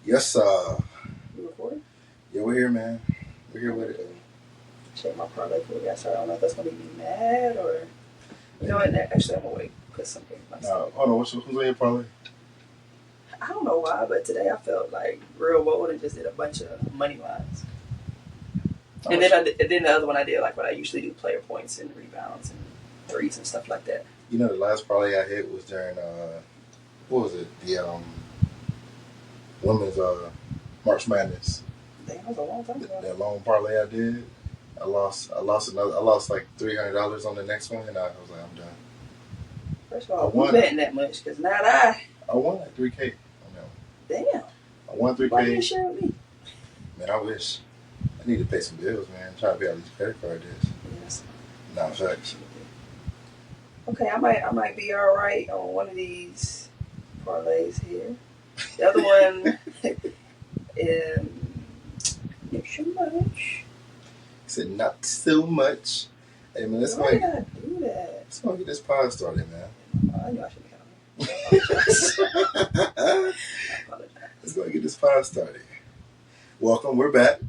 Yes, You recording? yeah, we're here, man. We're here with it. Check my parlay before we got started. I don't know if that's gonna make me mad or you know what? Actually, I'm gonna wait because something. No, hold on. Who's on your parlay? I don't know why, but today I felt like real bold and just did a bunch of money lines. And then the other one I did like what I usually do: player points and rebounds and threes and stuff like that. You know, the last parlay I hit was during what was it? The women's March Madness. Damn, that was a long time ago. That long parlay I did. I lost like $300 on the next one, and I was like, I'm done. First of all, who's betting that much? Because not I. I won like $3K on that one. Damn. I won $3K. Why didn't you share with me? Man, I wish. I need to pay some bills, man. I'm trying to pay all these credit card debts. Yes. Nah, facts. Okay, I might be all right on one of these parlays here. The other one, not so much. He said, not so much. Hey, man, let's go Why did I do that? Let's go get this pod started, man. I knew I should have. I apologize. Let's go get this pod started. Welcome, we're back.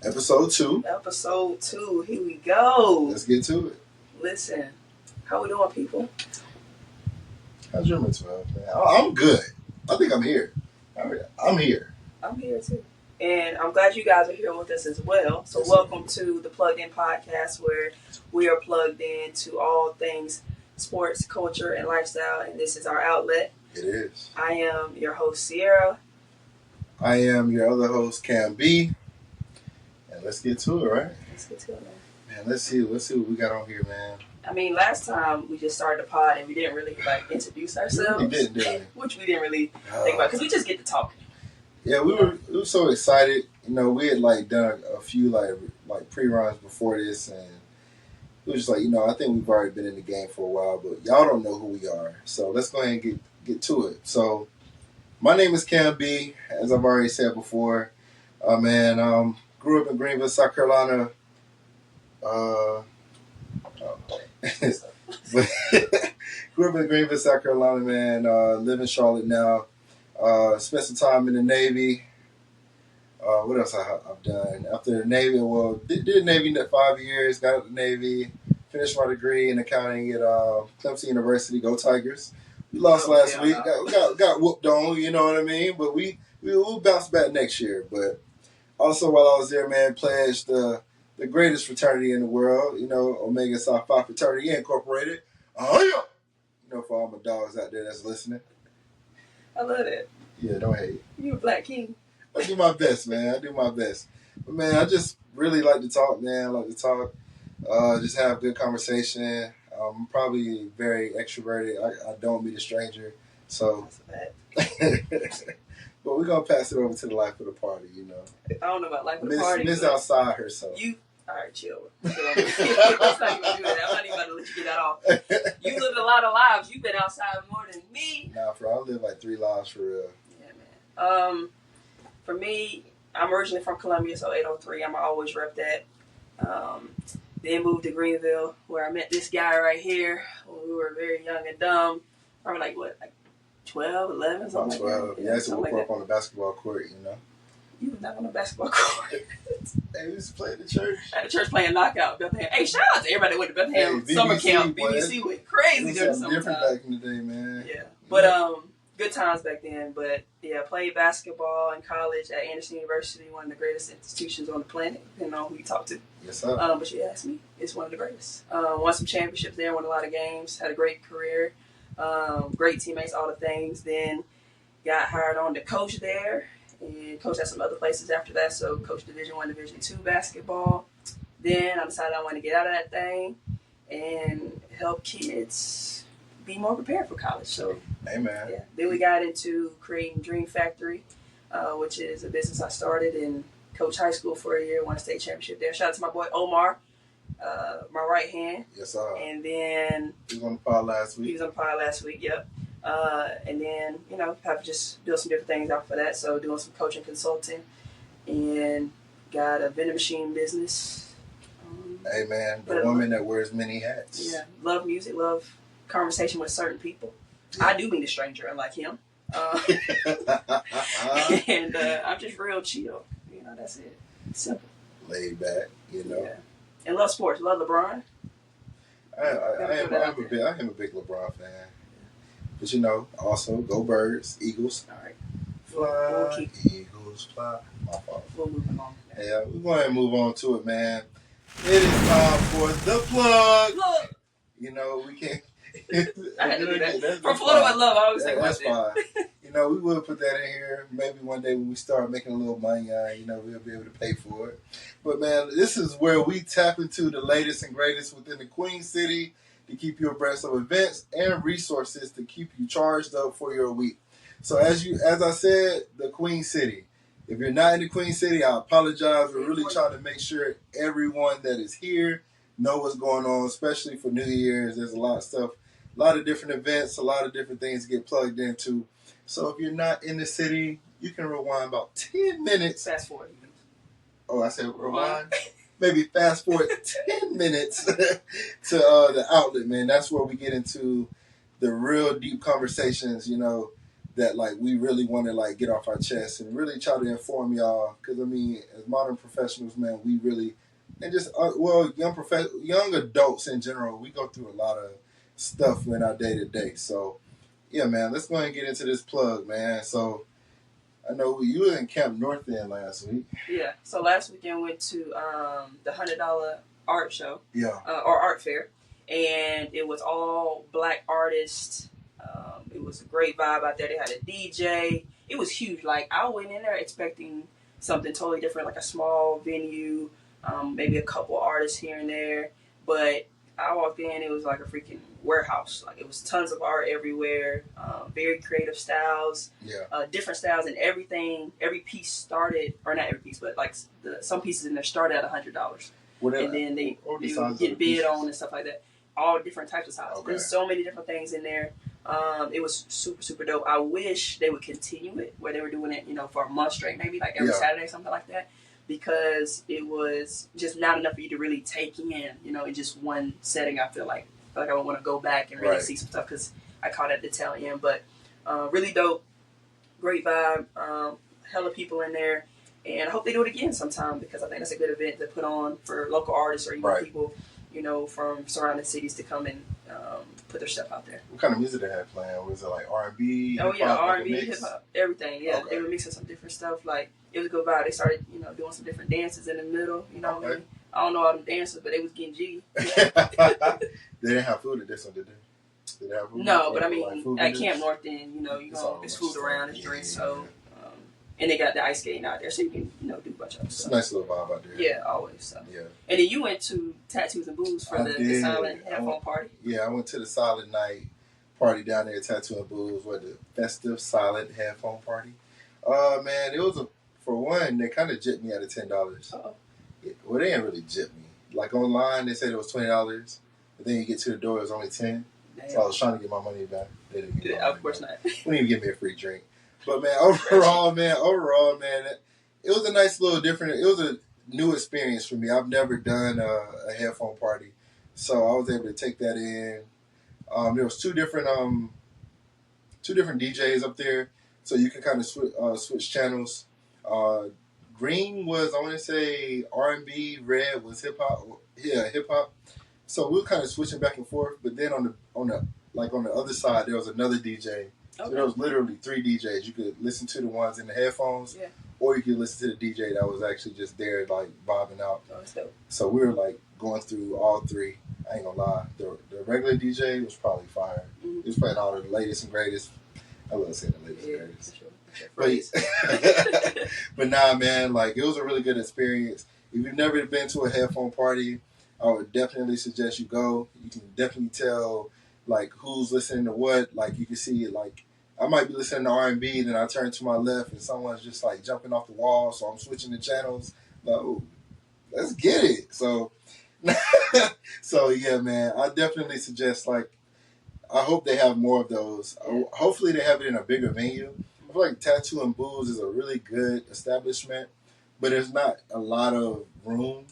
Episode 2. Episode 2, here we go. Let's get to it. Listen, how we doing, people? How's your mental health, man? I'm good. I think I'm here. I'm here. I'm here too. And I'm glad you guys are here with us as well. So welcome to the Plugged In Podcast, where we are plugged in to all things sports, culture, and lifestyle. And this is our outlet. It is. I am your host, Sierra. I am your other host, Cam B. And let's get to it, right? Let's get to it, man. Man, let's see what we got on here, man. I mean, last time we just started the pod and we didn't really introduce ourselves. We didn't. Which we didn't really think about because we just get to talking. Yeah, we were so excited. You know, we had done a few pre-runs before this, and it was just I think we've already been in the game for a while, but y'all don't know who we are. So let's go ahead and get to it. So my name is Cam B, as I've already said before. Grew up in Greenville, South Carolina. Grew up in Greenville, South Carolina, man. Live in Charlotte now. Spent some time in the Navy. What else I've done? After the Navy, did the Navy 5 years, got out of the Navy, finished my degree in accounting at Clemson University. Go Tigers. We lost last week. Got whooped on, you know what I mean? But we'll bounce back next year. But also while I was there, man, pledged the greatest fraternity in the world, Omega Psi Phi Fraternity Incorporated. You know, for all my dogs out there that's listening. I love it. Yeah, don't hate. You a black king. I do my best, man. But, man, I just really like to talk, man. I like to talk. Just have good conversation. I'm probably very extroverted. I don't meet a stranger. So, but we're going to pass it over to the life of the party, I don't know about life of the party. Miss outside herself. All right, chill. Let's not even do that. I'm not even about to let you get that off. You lived a lot of lives. You've been outside more than me. Nah, I live 3 lives for real. Yeah, man. For me, I'm originally from Columbia, so 803. I'm always rep that. Then moved to Greenville, where I met this guy right here when we were very young and dumb. Probably 12, 11, something 12. like that. Yeah, so we grew up on the basketball court, You were not on the basketball court. Hey, we used to play at the church. At the church playing knockout, Bethlehem. Hey, shout out to everybody that went to Bethlehem summer camp. BBC went crazy during the summertime. Different back in the day, man. Yeah, but good times back then. But yeah, played basketball in college at Anderson University, one of the greatest institutions on the planet, depending on who you talk to. Yes, sir. But you asked me, it's one of the greatest. Won some championships there, won a lot of games, had a great career, great teammates, all the things. Then got hired on to coach there. And coached at some other places after that. So coached Division I, Division II basketball. Then I decided I wanted to get out of that thing and help kids be more prepared for college. So, amen. Yeah. Then we got into creating Dream Factory, which is a business I started and coached high school for a year. Won a state championship there. Shout out to my boy Omar, my right hand. Yes, sir. And then he was on the pod last week. Yep. And then, have just built some different things out for that. So doing some coaching consulting and got a vending machine business. Hey, man, the woman that wears many hats. Yeah. Love music, love conversation with certain people. Yeah. I do meet a stranger unlike him. And I'm just real chill. You know, that's it. Simple. Laid back, you know. Yeah. And love sports. Love LeBron. I am a big LeBron fan. But you know, also go Birds, Eagles. All right. Fly, Eagles fly. My fault. We'll move along. Yeah, we're going to move on to it, man. It is time for the plug. Look. You know, we can't. I had to do that. For Florida with love, I always say that's fine. You know, we will put that in here. Maybe one day when we start making a little money, you know, we'll be able to pay for it. But man, this is where we tap into the latest and greatest within the Queen City to keep you abreast of events and resources to keep you charged up for your week. So as I said, the Queen City. If you're not in the Queen City, I apologize. We're really trying to make sure everyone that is here know what's going on, especially for New Year's. There's a lot of stuff, a lot of different events, a lot of different things to get plugged into. So if you're not in the city, you can rewind about 10 minutes. Fast forward. Oh, I said rewind? Maybe fast forward 10 minutes to the outlet, man. That's where we get into the real deep conversations, you know, that like we really want to like get off our chest and really try to inform y'all. Because I mean, as modern professionals, man, we really and just young adults in general, we go through a lot of stuff in our day to day. So yeah, man, let's go ahead and get into this plug, man. So I know you were in Camp North End last week. Yeah. So last weekend went to the $100 Art Show. Yeah. Or Art Fair, and it was all Black artists. It was a great vibe out there. They had a DJ. It was huge. Like, I went in there expecting something totally different, like a small venue, maybe a couple artists here and there. But I walked in, it was like a freaking warehouse. Like, it was tons of art everywhere, very creative styles, different styles, and everything. Every piece started, or not every piece, but like some pieces in there started at $100. And then they would get bid on and stuff like that. All different types of styles. Okay. There's so many different things in there. It was super, super dope. I wish they would continue it, where they were doing it, you know, for a month straight, maybe like every Saturday, something like that, because it was just not enough for you to really take in, you know, in just one setting. I feel like I would want to go back and really see some stuff because I caught at the tail end. But really dope, great vibe, hella people in there, and I hope they do it again sometime because I think that's a good event to put on for local artists or even people, you know, from surrounding cities to come and put their stuff out there. What kind of music they had playing? Was it like R&B? Oh yeah, R&B, hip hop, everything. Yeah, they were mixing some different stuff. Like, it was a good vibe. They started, you know, doing some different dances in the middle. You know, I don't know all them dances, but they was getting jiggy. They didn't have food at this one, did they? Did they have food? No, but I mean, at Camp North End, you know, there's food around, there's drinks, so. And they got the ice skating out there, so you can, you know, do a bunch of stuff. It's a nice little vibe out there. Yeah, always. So. Yeah. And then you went to Tattoos and Booze for the silent headphone party. Yeah, I went to the silent night party down there at Tattoo and Booze, the festive silent headphone party. Man, it was for one, they kind of gypped me out of $10. Uh-oh. Well, they didn't really gyp me. Like online, they said it was $20, but then you get to the door, it was only $10. Damn. So I was trying to get my money back. They didn't get my money of course back. not. They didn't even give me a free drink. But man, overall, man, it was a nice little different. It was a new experience for me. I've never done a headphone party, so I was able to take that in. There was two different DJs up there, so you can kind of switch channels. Green was, I want to say, R&B. Red was hip hop. Yeah, hip hop. So we were kind of switching back and forth. But then on the other side, there was another DJ. Okay. So there was literally 3 DJs. You could listen to the ones in the headphones, or you could listen to the DJ that was actually just there, like, vibing out. Oh, that's dope. So we were, like, going through all 3. I ain't gonna lie. The regular DJ was probably fire. Mm-hmm. He was playing all the latest and greatest. I love saying the latest and greatest. For sure. But nah, man, like, it was a really good experience. If you've never been to a headphone party, I would definitely suggest you go. You can definitely tell, like, who's listening to what. Like, you can see, like, I might be listening to R&B, then I turn to my left and someone's just, like, jumping off the wall, so I'm switching the channels. Like, oh, let's get it. So yeah, man, I definitely suggest, like, I hope they have more of those. Hopefully they have it in a bigger venue. I feel like Tattoo and Booze is a really good establishment, but there's not a lot of room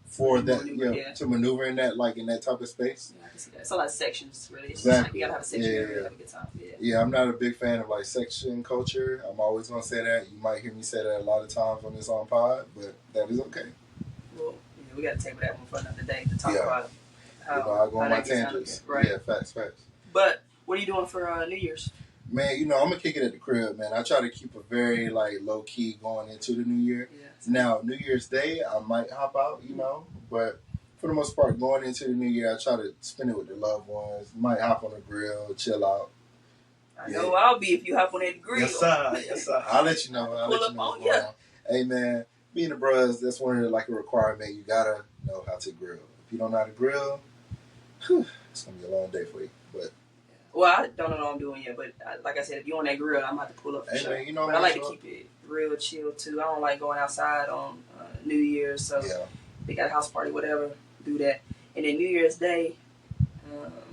for that, to maneuver in that, like in that type of space. Yeah, I can see that. It's a lot of sections, really. It's Exactly. Like you gotta have a section to have a good time. Yeah, I'm not a big fan of like section culture. I'm always gonna say that. You might hear me say that a lot of times on this on pod, but that is okay. Well, we gotta table that one for another day to talk about how I go on my tangents. Right. Yeah, facts. But what are you doing for New Year's? Man, I'm gonna kick it at the crib, man. I try to keep a very like low key going into the new year. Yeah, now, New Year's Day, I might hop out, but for the most part, going into the new year, I try to spend it with the loved ones. Might hop on the grill, chill out. I know I'll be if you hop on that grill. Yes, sir. I'll let you know. Pull up on you. Hey, man, being a bros, that's one of like a requirement. You gotta know how to grill. If you don't know how to grill, it's gonna be a long day for you. But well, I don't know what I'm doing yet, but like I said, if you're on that grill, I'm gonna have to pull up for sure. Man, but I like to keep it real chill too. I don't like going outside on New Year's, so they got a house party, whatever, do that. And then New Year's Day,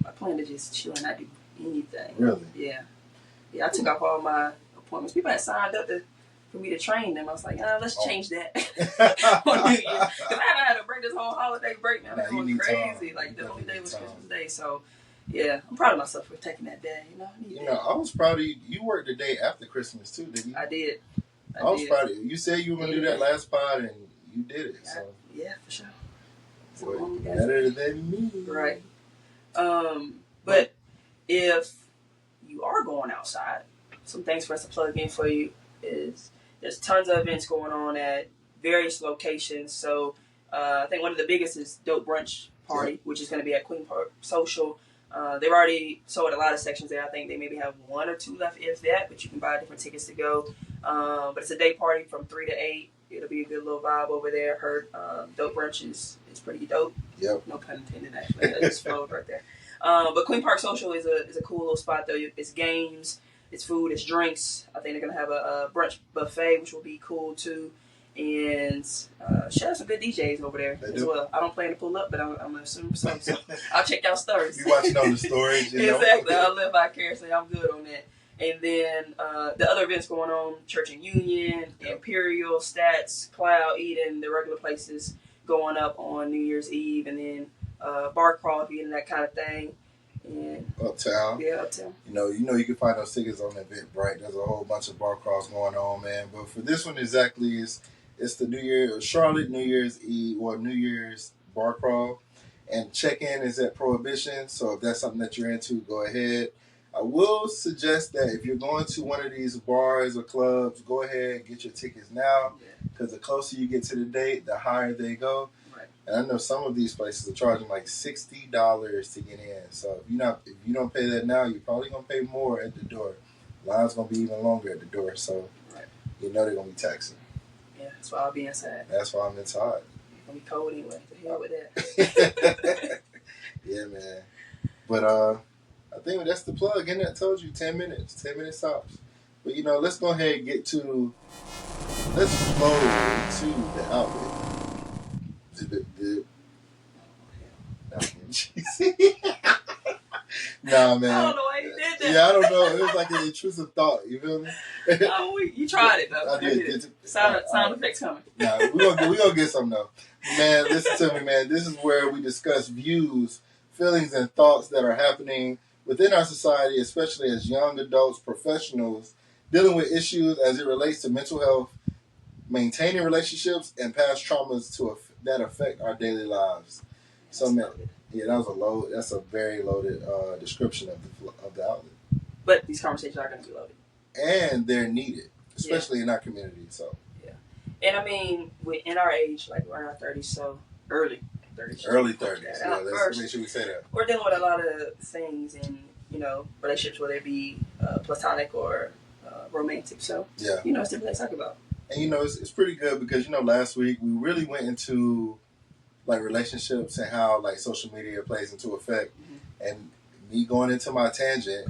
I plan to just chill and not do anything. Really? Yeah, I took off all my appointments. People had signed up for me to train them. I was like, let's change that on New Year's. Because I had to break this whole holiday break, man. I'm going crazy. Like, the only day was Christmas Day, so... Yeah, I'm proud of myself for taking that day. I was proud of you. You worked the day after Christmas too, didn't you? I did. I was proud of you. You said you were gonna do that last pod, and you did it. So yeah, for sure. So better than me, right? But if you are going outside, some things for us to plug in for you is there's tons of events going on at various locations. So I think one of the biggest is Dope Brunch Party, which is going to be at Queen Park Social. They've already sold a lot of sections there. I think they maybe have 1 or 2 left, if that, but you can buy different tickets to go. But it's a day party from 3 to 8. It'll be a good little vibe over there. Heard Dope Brunch is pretty dope. Yep. No pun intended, actually. That just flowed right there. But Queen Park Social is a cool little spot, though. It's games, it's food, it's drinks. I think they're going to have a brunch buffet, which will be cool, too. And shout out some good DJs over there as well. I don't plan to pull up, but I'm going to assume so. I'll check y'all stories. You watching on the stories, Exactly. I'll live vicariously. I'm good on that. And then the other events going on, Church and Union, Imperial, Stats, Cloud, Eden, the regular places going up on New Year's Eve. And then bar crawl if you're into that kind of thing. And Uptown. Yeah, Uptown. You can find those tickets on Eventbrite. There's a whole bunch of bar crawls going on, man. But for this one exactly it's the New Year, Charlotte New Year's Eve or New Year's bar crawl, and check-in is at Prohibition. So if that's something that you're into, go ahead. I will suggest that if you're going to one of these bars or clubs, go ahead and get your tickets now, because the closer you get to the date, the higher they go. Right. And I know some of these places are charging like $60 to get in. So if you don't pay that now, you're probably gonna pay more at the door. Line's gonna be even longer at the door. So they're gonna be taxing. Yeah, that's why I'll be inside. That's why I'm inside. It's gonna be cold anyway. To hell with that. Yeah, man. But I think that's the plug. And I told you 10 minutes. 10 minute stops. But let's go ahead and let's flow to the outlet. Nah, man. I don't know why you did that. Yeah, I don't know. It was like an intrusive thought. You feel me? You tried it though. I did. Sound effects coming. Nah, we gonna get some though. Man, listen to me, man. This is where we discuss views, feelings, and thoughts that are happening within our society, especially as young adults, professionals, dealing with issues as it relates to mental health, maintaining relationships, and past traumas that affect our daily lives. So, man, that's a very loaded description of the outlet. But these conversations are going to be loaded, and they're needed, especially in our community. So, and I mean, in our age, like we're in our 30s, so early 30s. Early 30s. Yeah, let's make sure we say that. We're dealing with a lot of things in relationships, whether it be platonic or romantic. So it's different things to talk about. And it's pretty good because last week we really went into like relationships and how like social media plays into effect. Mm-hmm. And me going into my tangent,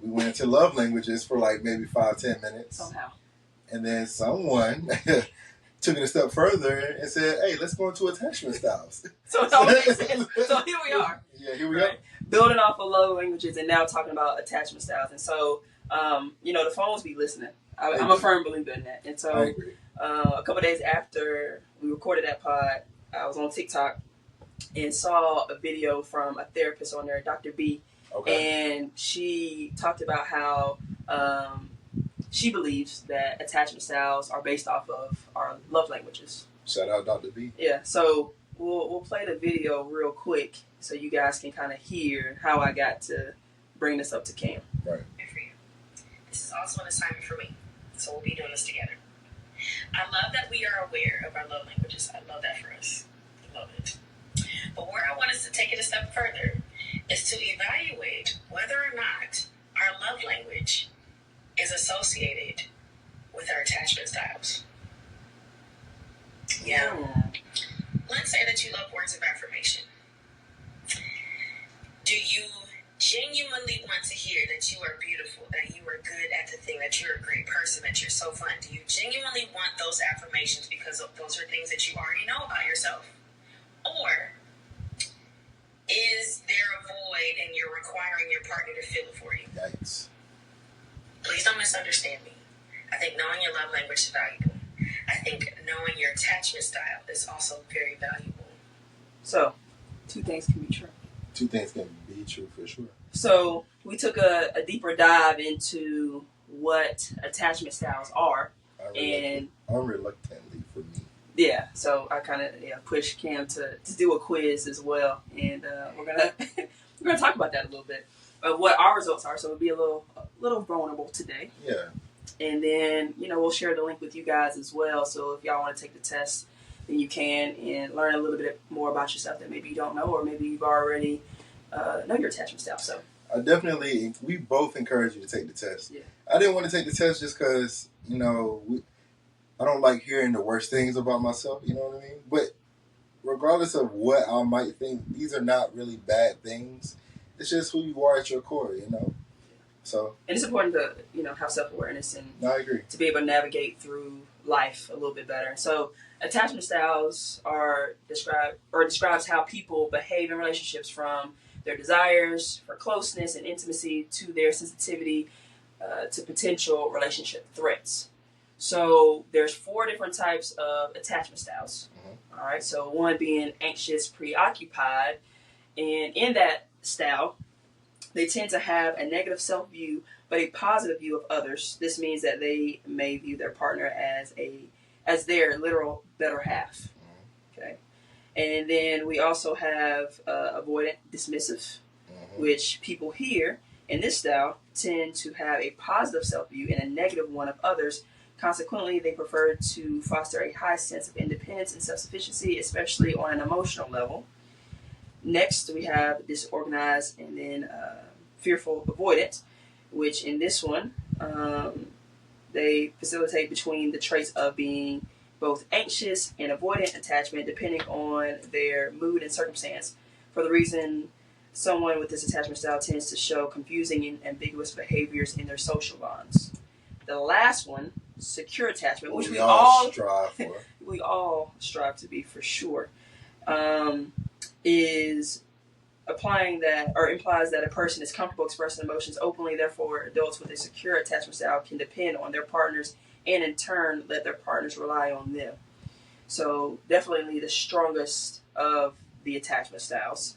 we went into love languages for like maybe 5-10 minutes somehow, and then someone took it a step further and said, "Hey, let's go into attachment styles." So it all makes sense. So here we are. Yeah, here we are. Building off of love languages and now talking about attachment styles. And so, the phones be listening. I'm a firm believer in that. And so, a couple of days after we recorded that pod, I was on TikTok and saw a video from a therapist on there, Dr. B, and she talked about how she believes that attachment styles are based off of our love languages. Shout out Dr. B. Yeah, so we'll play the video real quick so you guys can kind of hear how I got to bring this up to Cam. Right. For you. This is also an assignment for me, so we'll be doing this together. I love that we are aware of our love languages. I love that for us. I love it. But where I want us to take it a step further is to evaluate whether or not our love language is associated with our attachment styles. Yeah. Let's say that you love words of affirmation. Do you genuinely want to hear that you are beautiful, that you are good at the thing, that you're a great person, that you're so fun? Do you genuinely want those affirmations because those are things that you already know about yourself? Or is there a void and you're requiring your partner to fill it for you? Yikes. Please don't misunderstand me. I think knowing your love language is valuable. I think knowing your attachment style is also very valuable. So, two things can be true. Two things can be true for sure. So, we took a deeper dive into what attachment styles are. Unreluctantly for me. Yeah, so I kind of pushed Cam to do a quiz as well, and we're gonna talk about that a little bit of what our results are. So it'll be a little vulnerable today. Yeah. And then we'll share the link with you guys as well. So if y'all want to take the test, then you can and learn a little bit more about yourself that maybe you don't know, or maybe you've already know your attachment style. So we both encourage you to take the test. Yeah. I didn't want to take the test just because I don't like hearing the worst things about myself, you know what I mean? But regardless of what I might think, these are not really bad things. It's just who you are at your core, So, and it's important to have self-awareness and I agree. to be able to navigate through life a little bit better. So attachment styles describes how people behave in relationships, from their desires for closeness and intimacy to their sensitivity to potential relationship threats. So there's 4 different types of attachment styles. Mm-hmm. All right. So one being anxious, preoccupied, and in that style, they tend to have a negative self-view, but a positive view of others. This means that they may view their partner as their literal better half. Okay. And then we also have avoidant, dismissive, which people here in this style tend to have a positive self-view and a negative one of others. Consequently, they prefer to foster a high sense of independence and self-sufficiency, especially on an emotional level. Next, we have disorganized and then fearful avoidant, which in this one, they facilitate between the traits of being both anxious and avoidant attachment, depending on their mood and circumstance. For the reason someone with this attachment style tends to show confusing and ambiguous behaviors in their social bonds. The last one, secure attachment, which we all strive for. We all strive to be, for sure, is applying that, or implies that a person is comfortable expressing emotions openly. Therefore, adults with a secure attachment style can depend on their partners and in turn let their partners rely on them. So definitely the strongest of the attachment styles.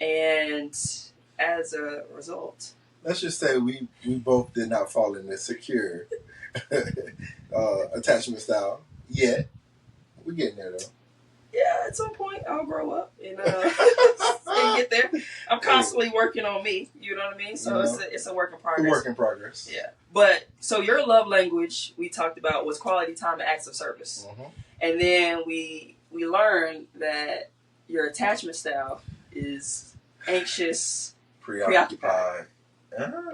And as a result, let's just say we both did not fall in the secure attachment style yet. We're getting there though. Yeah, at some point I'll grow up and get there. I'm constantly working on me. You know what I mean? So it's a work in progress. A work in progress. Yeah. But so your love language we talked about was quality time and acts of service, and then we learned that your attachment style is anxious, preoccupied.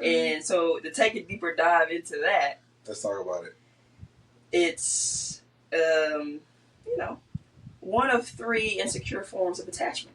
And so to take a deeper dive into that, let's talk about it. It's one of 3 insecure forms of attachment.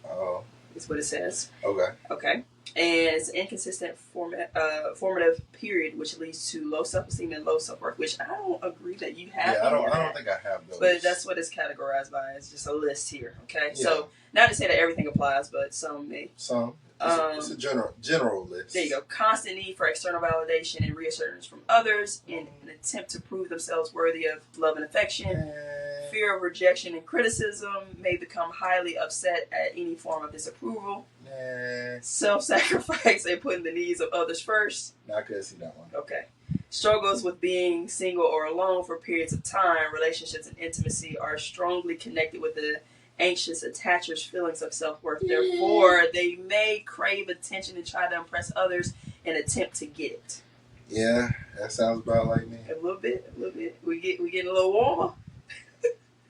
Oh. Is what it says. Okay. And it's an inconsistent formative period, which leads to low self-esteem and low self-worth, which I don't agree that you have. Yeah, I don't think I have those. But that's what it's categorized by. It's just a list here, okay? Yeah. So, not to say that everything applies, but some may. Some. It's a general list. There you go. Constant need for external validation and reassurance from others in an attempt to prove themselves worthy of love and affection. Fear of rejection and criticism, may become highly upset at any form of disapproval. Self-sacrifice and putting the needs of others first. I couldn't see that one. Okay. Struggles with being single or alone for periods of time. Relationships and intimacy are strongly connected with the anxious attacher's feelings of self-worth. Therefore, they may crave attention and try to impress others and attempt to get it. Yeah, that sounds about like me. A little bit. We getting a little warmer.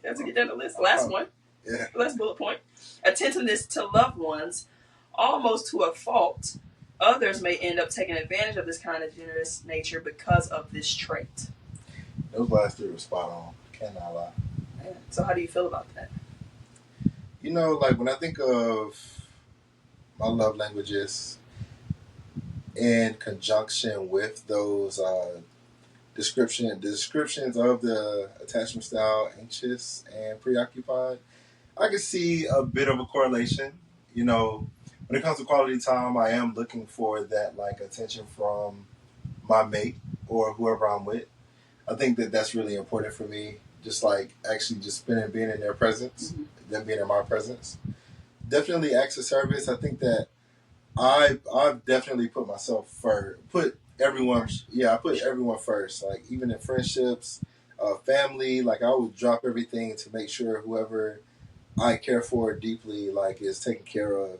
Have to get down the list. Last one. Yeah. Last bullet point. Attentiveness to loved ones, almost to a fault. Others may end up taking advantage of this kind of generous nature because of this trait. Those last three were spot on. Cannot lie. Yeah. So how do you feel about that? You know, like when I think of my love languages in conjunction with those descriptions of the attachment style, anxious and preoccupied, I can see a bit of a correlation. You know, when it comes to quality time, I am looking for that like attention from my mate or whoever I'm with. I think that that's really important for me. Just like actually just being in their presence, them being in my presence. Definitely acts of service. I think that I've definitely put myself first. I put everyone first. Like even in friendships, family, like I would drop everything to make sure whoever I care for deeply like is taken care of.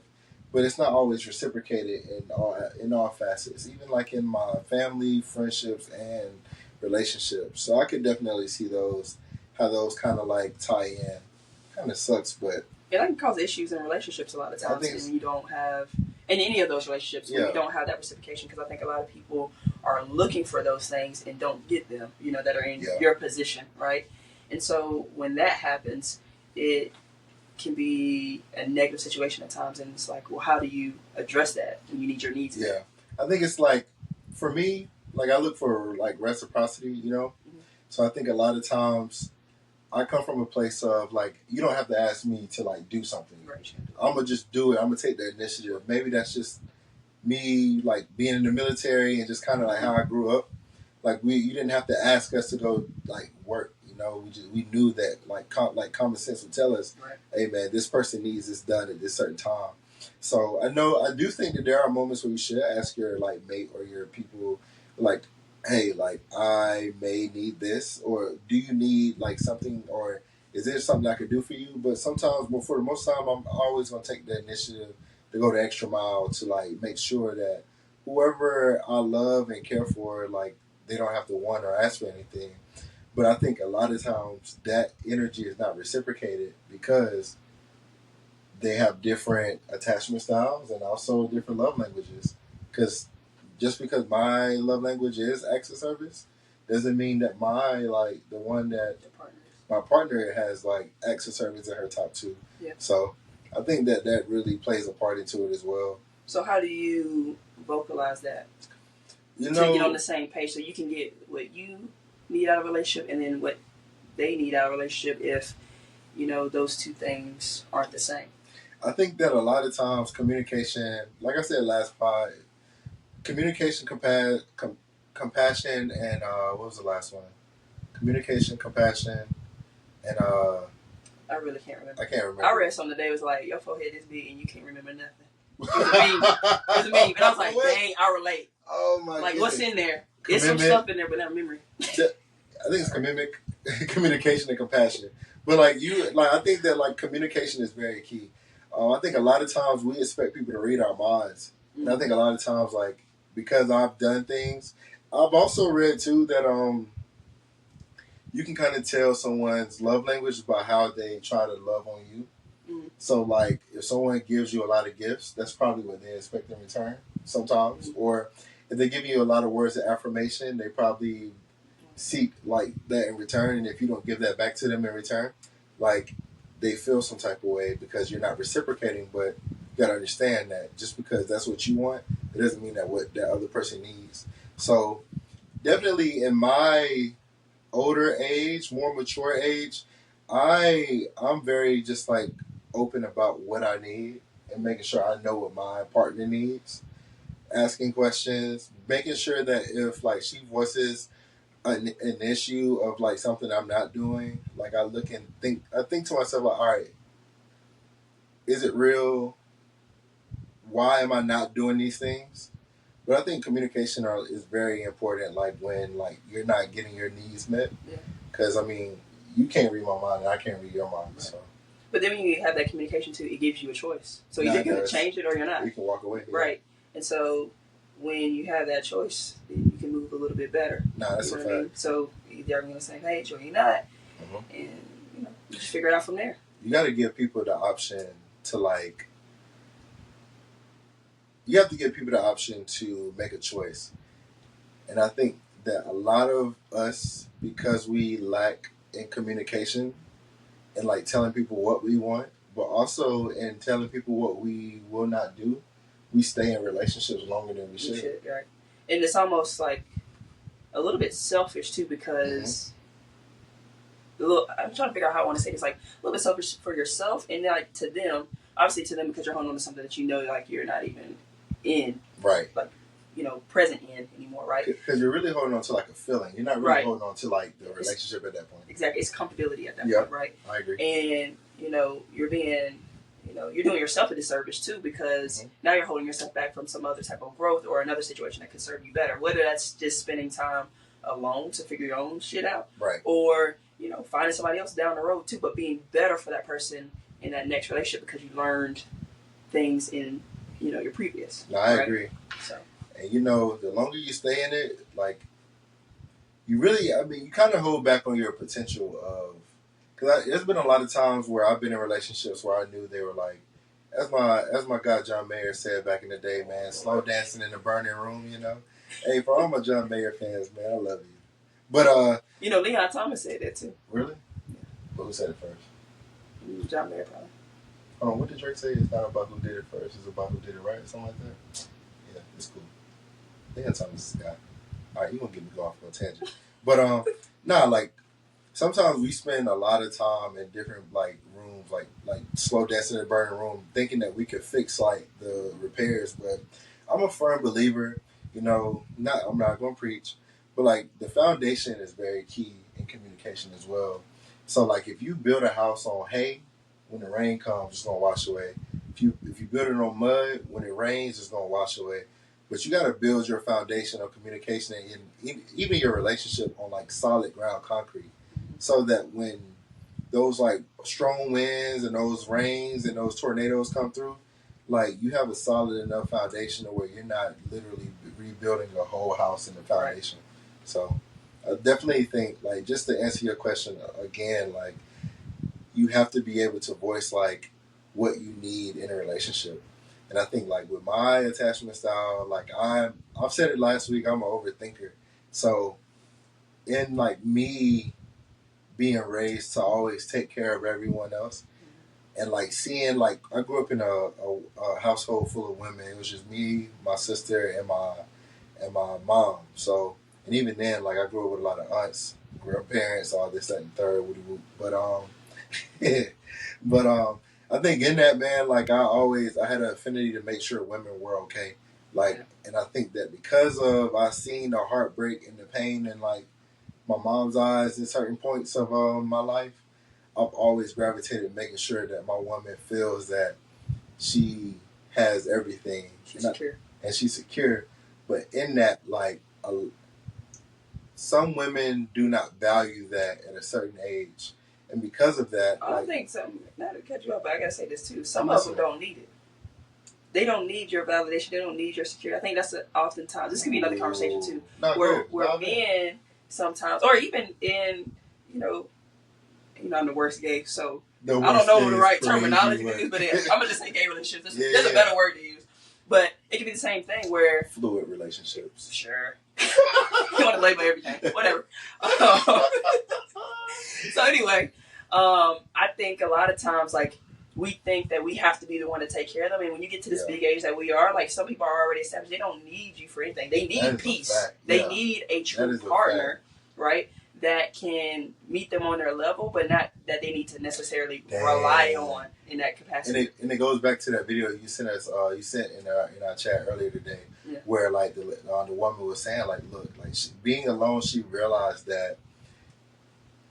But it's not always reciprocated in all facets. Even like in my family, friendships, and relationships. So I could definitely see how those kind of like tie in. Kind of sucks, but that can cause issues in relationships a lot of times when you don't have in any of those relationships when you don't have that reciprocation. Because I think a lot of people are looking for those things and don't get them. You know, that are in your position, right? And so when that happens, it can be a negative situation at times. And it's like, well, how do you address that when you need your needs met? I think it's like for me, like I look for like reciprocity. You know, so I think a lot of times. I come from a place of like you don't have to ask me to like do something. Right. I'm gonna just do it. I'm gonna take the initiative. Maybe that's just me like being in the military and just kind of like how I grew up. Like you didn't have to ask us to go like work. You know, we knew that like common sense would tell us, hey man, this person needs this done at this certain time. So I do think that there are moments where you should ask your like mate or your people like. Hey, like I may need this, or do you need like something, or is there something I could do for you? But sometimes, well, for the most time, I'm always gonna take the initiative to go the extra mile to like make sure that whoever I love and care for, like they don't have to want or ask for anything. But I think a lot of times that energy is not reciprocated because they have different attachment styles and also different love languages. Because just because my love language is acts of service doesn't mean that my partner has like acts of service in her top two. Yeah. So I think that really plays a part into it as well. So how do you vocalize that? To get on the same page so you can get what you need out of a relationship and then what they need out of a relationship if, you know, those two things aren't the same. I think that a lot of times communication, like I said last pod, communication, compassion, and what was the last one? Communication, compassion, and I really can't remember. I can't remember. I read something today. It was like, your forehead is big and you can't remember nothing. It was a meme. And I was like, dang, I relate. Oh my god. Like, what's in there? There's some stuff in there, but not memory. I think it's communication and compassion. But I think that like communication is very key. I think a lot of times we expect people to read our minds. And I think a lot of times, like, because I've done things, I've also read too that you can kind of tell someone's love language by how they try to love on you. So like if someone gives you a lot of gifts, that's probably what they expect in return sometimes. Or if they give you a lot of words of affirmation, they probably seek like that in return. And if you don't give that back to them in return, like they feel some type of way because you're not reciprocating. But You gotta understand that just because that's what you want, it doesn't mean that what that other person needs. So definitely in my older age, more mature age, I'm very just like open about what I need and making sure I know what my partner needs. Asking questions, making sure that if like she voices an issue of like something I'm not doing, like I look and think to myself like, all right, is it real? Why am I not doing these things? But I think communication is very important. Like when like you're not getting your needs met, because I mean you can't read my mind and I can't read your mind. Right. So, but then when you have that communication too, it gives you a choice. So either you're gonna change it or you're not. You can walk away. Yeah. Right. And so when you have that choice, then you can move a little bit better. Nah, that's you a know fact. I mean? So either on the same page or you're not, and you just figure it out from there. You got to give people the option to like. You have to give people the option to make a choice, and I think that a lot of us, because we lack in communication and like telling people what we want, but also in telling people what we will not do, we stay in relationships longer than we should. Right. And it's almost like a little bit selfish too, because I'm trying to figure out how I want to say this. Like a little bit selfish for yourself, and like to them, obviously to them because you're holding on to something that you know, like you're not even in, right? Like present in anymore, right? Because you're really holding on to like a feeling. You're not really holding on to like the relationship at that point. Exactly, it's comfortability at that point, right? I agree. And you're being, you're doing yourself a disservice too, because now you're holding yourself back from some other type of growth or another situation that could serve you better. Whether that's just spending time alone to figure your own shit out, right? Or finding somebody else down the road too, but being better for that person in that next relationship because you learned things in your previous. No, I agree. So. And the longer you stay in it, like you really, you kind of hold back on your potential of. Because there's been a lot of times where I've been in relationships where I knew they were like, as my guy John Mayer said back in the day, man, slow dancing in the burning room. Hey, for all my John Mayer fans, man, I love you. But Leon Thomas said that too. Really? Yeah. But who said it first? John Mayer probably. Hold on, what did Drake say? It's not about who did it first. It's about who did it right, or something like that. Yeah, it's cool. Leon Thomas is a guy. All right, you gonna get me going off on a tangent. But like sometimes we spend a lot of time in different like rooms, like slow dancing in the burning room, thinking that we could fix like the repairs. But I'm a firm believer. I'm not gonna preach, but like the foundation is very key in communication as well. So like if you build a house on hay, when the rain comes, it's gonna wash away. If you build it on mud, when it rains, it's gonna wash away. But you got to build your foundation of communication and even your relationship on like solid ground concrete, so that when those like strong winds and those rains and those tornadoes come through, like you have a solid enough foundation where you're not literally rebuilding a whole house in the foundation. Right. So I definitely think like just to answer your question again, like you have to be able to voice like what you need in a relationship. And I think like with my attachment style, like I've said it last week, I'm an overthinker. So in like me being raised to always take care of everyone else, and like seeing like I grew up in a household full of women. It was just me, my sister, and my mom. So and even then, like I grew up with a lot of aunts, grandparents, all this, that, and third. But I think in that, man, like I had an affinity to make sure women were okay. Like, and I think that because of I seen the heartbreak and the pain in like my mom's eyes at certain points of my life, I've always gravitated making sure that my woman feels that she has everything. She's secure. And she's secure. But in that, like, some women do not value that at a certain age. And because of that, I think not to cut you off, but I gotta say this too. Some of them don't need it. They don't need your validation. They don't need your security. I think that's oftentimes. This could be another conversation too, where men sometimes, or even in, I'm the worst gay, so I don't know the right terminology to use, but I'm gonna just say gay relationships. There's a better word to use, but it could be the same thing where fluid relationships. Sure. You want to label everything, whatever. So anyway, I think a lot of times, like we think that we have to be the one to take care of them. And when you get to this big age that we are, like some people are already established, they don't need you for anything. They need peace. They need a true partner, right? That can meet them on their level, but not that they need to necessarily rely on in that capacity. And it goes back to that video you sent us. You sent in our chat earlier today, where like the woman was saying, like, look, like being alone, she realized that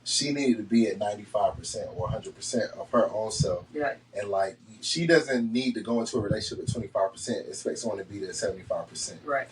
she needed to be at 95% or 100% of her own self. Right. And like she doesn't need to go into a relationship at 25%, expect someone to be there at 75%. Right.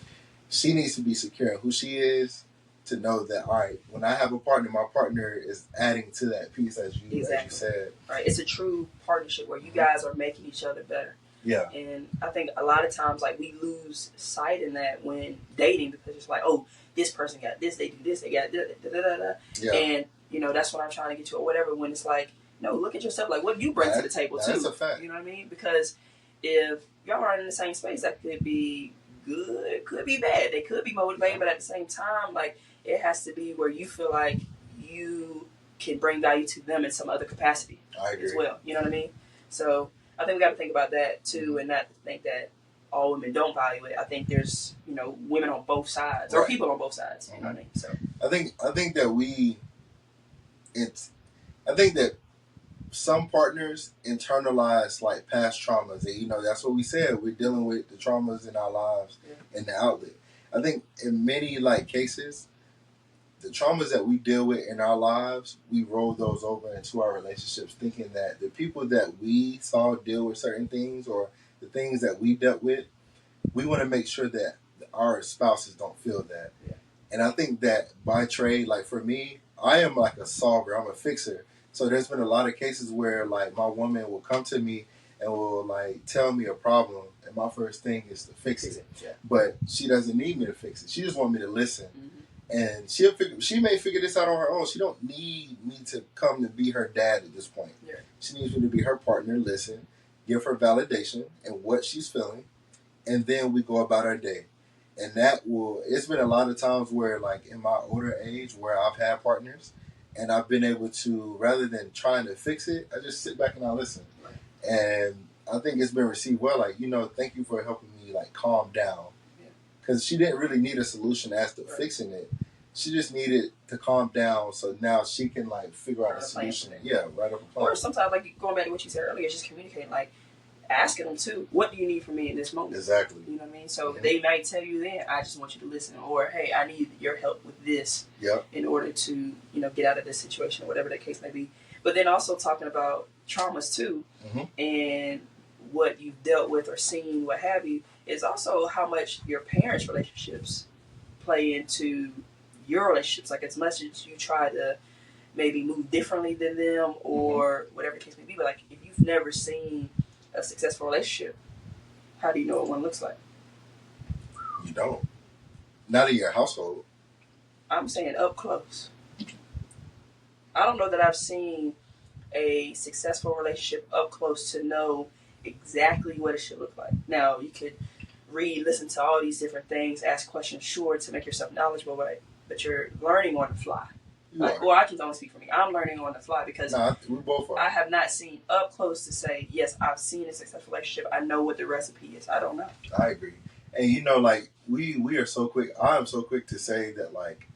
She needs to be secure in who she is, to know that, all right, when I have a partner, my partner is adding to that piece, as you said. Right. It's a true partnership where you guys are making each other better. Yeah. And I think a lot of times, like, we lose sight in that when dating, because it's like, oh, this person got this, they do this, they got da. Yeah. And, you know, that's what I'm trying to get to, or whatever, when it's like, no, look at yourself, like, what do you bring to the table, too? That's a fact. You know what I mean? Because if y'all are in the same space, that could be good, could be bad. They could be motivated, but at the same time, like, it has to be where you feel like you can bring value to them in some other capacity as well. You know what I mean? So I think we got to think about that too, and not think that all women don't value it. I think there's, you know, women on both sides, or people on both sides. You know what I mean? So I think that some partners internalize like past traumas, and you know that's what we said. We're dealing with the traumas in our lives and the outlet. I think in many like cases, the traumas that we deal with in our lives, we roll those over into our relationships, thinking that the people that we saw deal with certain things, or the things that we dealt with, we want to make sure that our spouses don't feel that. Yeah. And I think that by trade, like for me, I am like a solver. I'm a fixer. So there's been a lot of cases where like my woman will come to me and will like tell me a problem, and my first thing is to fix it. Yeah. But she doesn't need me to fix it. She just wants me to listen. Mm-hmm. And she may figure this out on her own. She don't need me to come to be her dad at this point. Yeah. She needs me to be her partner, listen, give her validation and what she's feeling, and then we go about our day. And it's been a lot of times where like in my older age where I've had partners and I've been able to, rather than trying to fix it, I just sit back and I listen. Right. And I think it's been received well. Like, you know, thank you for helping me like calm down. Because she didn't really need a solution as to fixing it. She just needed to calm down, so now she can like figure out a solution. Yeah, right up a plan. Or sometimes, like going back to what you said earlier, just communicating, like asking them too, what do you need from me in this moment? Exactly. You know what I mean? So they might tell you then, I just want you to listen, or hey, I need your help with this in order to, you know, get out of this situation, or whatever the case may be. But then also talking about traumas too, and what you've dealt with or seen, what have you, is also how much your parents' relationships play into your relationships. Like as much as you try to maybe move differently than them or whatever the case may be, but like if you've never seen a successful relationship, how do you know what one looks like? You don't. Not in your household. I'm saying up close. I don't know that I've seen a successful relationship up close to know exactly what it should look like. Now, you could listen to all these different things, ask questions, sure, to make yourself knowledgeable, but you're learning on the fly. Well, I can only speak for me. I'm learning on the fly because we both are. I have not seen up close to say, yes, I've seen a successful relationship. I know what the recipe is. I don't know. I agree. And you know, like, we are so quick. I am so quick to say that, like,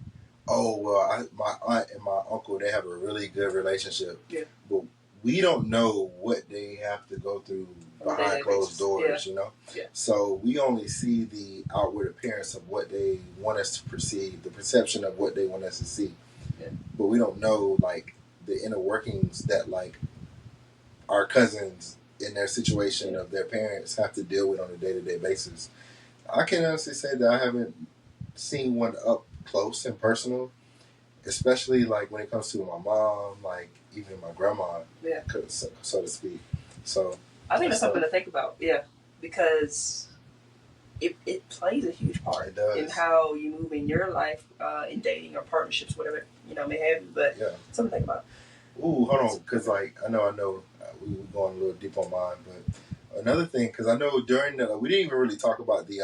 oh, well, my aunt and my uncle, they have a really good relationship. Yeah. But we don't know what they have to go through behind closed doors, you know? Yeah. So we only see the outward appearance of what they want us to perceive, the perception of what they want us to see. Yeah. But we don't know, like, the inner workings that, like, our cousins in their situation of their parents have to deal with on a day-to-day basis. I can honestly say that I haven't seen one up close and personal, especially, like, when it comes to my mom, like, even my grandma, so to speak. So I think that's something to think about, because it plays a huge part in how you move in your life, in dating or partnerships, whatever, you know, may have you, but something to think about. Ooh, hold on, because, like, I know, we were going a little deep on mine, but another thing, because I know during we didn't even really talk about the,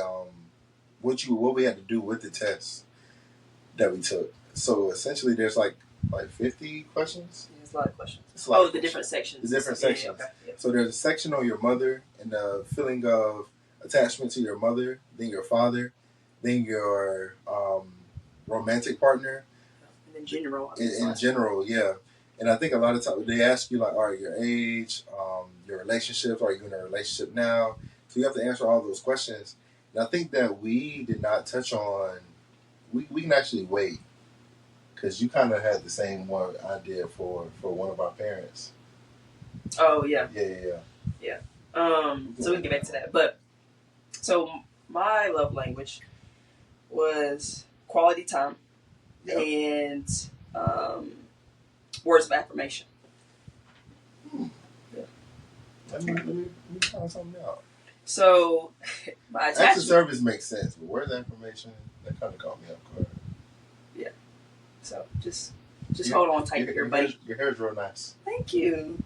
what we had to do with the test that we took. So essentially there's like 50 questions? It's It's a lot of questions. It's a lot of the questions. different sections. The different sections. Yeah, okay. Yeah. So there's a section on your mother and the feeling of attachment to your mother, then your father, then your romantic partner. And in general. In general, yeah. And I think a lot of times they ask you like, all right, your age, your relationships, are you in a relationship now? So you have to answer all those questions. And I think that we did not touch on, we can actually wait. Because you kind of had the same one I did for one of our parents. Oh, yeah. Yeah. So we can get back to that. But, so my love language was quality time and words of affirmation. Yeah. Let me find something out. So, my attachment. Acts of service makes sense, but words of affirmation, that kind of caught me off guard. Yeah. So, just hold on tight, everybody. Your hair's real nice. Thank you.